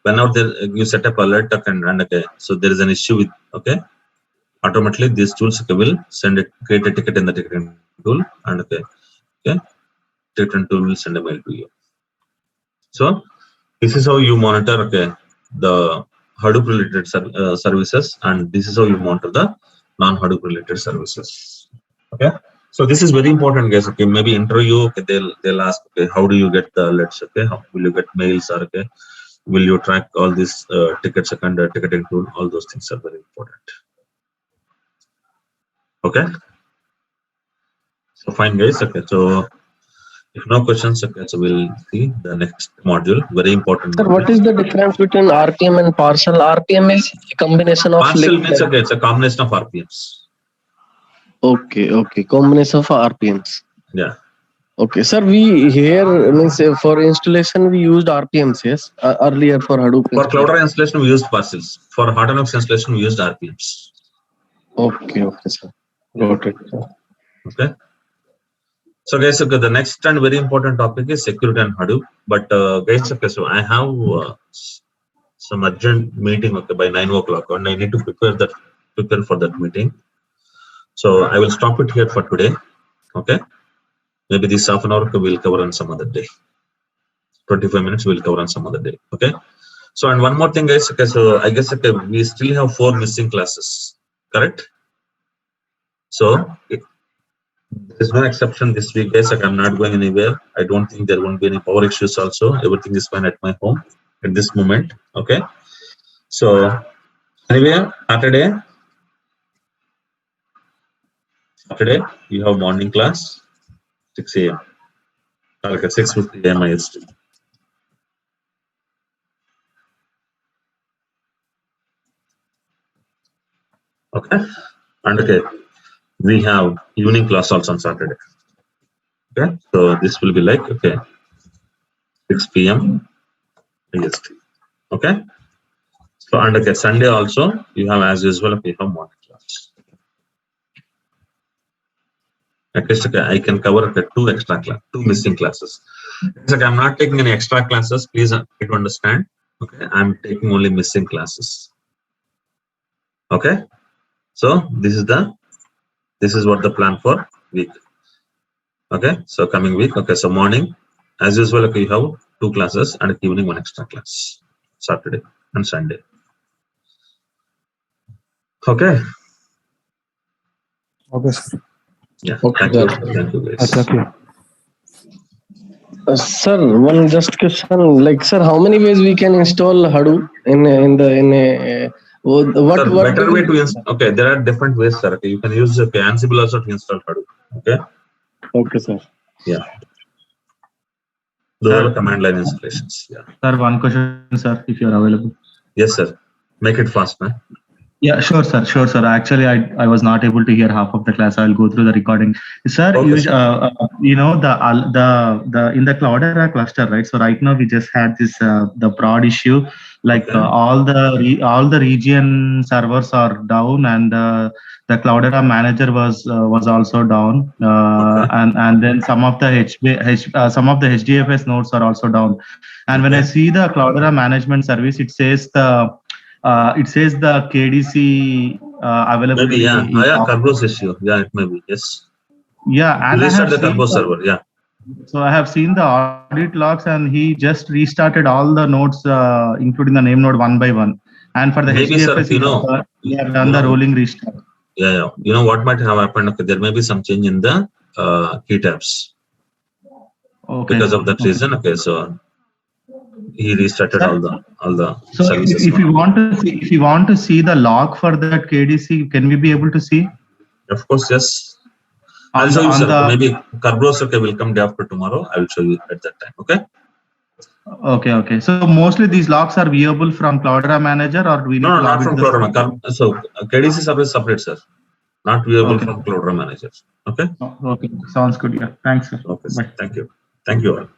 Whenever you set up alert and okay, so there is an issue with automatically these tools will create a ticket in the ticketing tool and ticketing tool will send a mail to you. So this is how you monitor the Hadoop related services, and this is how you monitor the non-Hadoop related services. Okay. So this is very important, guys. Okay, maybe interview. Okay, they'll ask. Okay, how do you get the alerts? Okay, how will you get mails? Or okay, will you track all these tickets under ticketing tool? All those things are very important. Okay. So fine, guys. Okay, so if no questions, okay, so we'll see the next module. Very important. Sir, what is the difference between RPM and partial? RPM is a combination of partial means okay, it's a combination of RPMs. Okay, combination of RPMs. Yeah. Okay, sir, we here means for installation we used RPMs, yes, earlier for Hadoop. For Cloudera installation we used partials. For Hortonworks installation we used RPMs. Okay, sir. Got it. Okay. So guys, okay, the next and very important topic is security and Hadoop. But guys, okay, so I have some urgent meeting by 9 o'clock, and I need to prepare for that meeting. So I will stop it here for today. Okay. Maybe this half an hour we'll cover on some other day. 25 minutes we'll cover on some other day. Okay. So and one more thing, guys. Okay, so I guess we still have 4 missing classes. Correct. So there's no exception this week, guys. I'm not going anywhere. I don't think there won't be any power issues also. Everything is fine at my home at this moment. Okay. So anyway, Saturday you have morning class 6 a.m. Okay, 6:50 a.m. IST. Okay, and okay, we have evening class also on Saturday. Okay, so this will be like 6 p.m. IST. Okay, so and okay, Sunday also you have as usual you have morning class. At least I can cover 2 missing classes. It's like I'm not taking any extra classes. Please try to understand. Okay, I'm taking only missing classes. Okay, so this is what the plan for week. Okay, so coming week. Okay, so morning as usual. Okay, you have 2 classes and evening 1 extra class. Saturday and Sunday. Okay. Okay, sir. Yeah. Okay, Thank you guys. Thank you. Sir, one just question. Like, sir, how many ways we can install Hadoop in a what better way to install? Okay, there are different ways, sir. Okay, you can use Ansible also to install Hadoop. Okay. Okay, sir. Yeah. Those are command line installations. Yeah. Sir, one question, sir, if you are available. Yes, sir. Make it fast, man. Yeah, sure, sir. Actually, I was not able to hear half of the class. I'll go through the recording. Sir, okay, you know the in the Cloudera cluster, right? So right now we just had this the prod issue Like all the region servers are down, and the Cloudera manager was also down, and then some of the HDFS nodes are also down. And when I see the Cloudera management service, it says the KDC availability. Maybe, Kerberos issue. Yeah, it may be. Yes. Yeah, and Restart the Kerberos server. Yeah. So I have seen the audit logs, and he just restarted all the nodes, including the name node one by one. And for the maybe, HDFS, sir, we have done the rolling restart. Yeah. You know what might have happened? Okay, there may be some change in the key tabs. Okay. Because of that reason. Okay, so he restarted all the so services. If you want to see the log for that KDC, can we be able to see? Of course, yes. I'll show you, sir. Maybe Kerberos will come day after tomorrow. I will show you at that time. Okay. Okay. So mostly these logs are viewable from Cloudera Manager, or we need no, not from Cloudera Manager. So KDC service separate, sir. Not viewable from Cloudera Manager. Okay. Okay. Sounds good. Yeah. Thanks, sir. Okay. Sir. Thank you. Thank you all.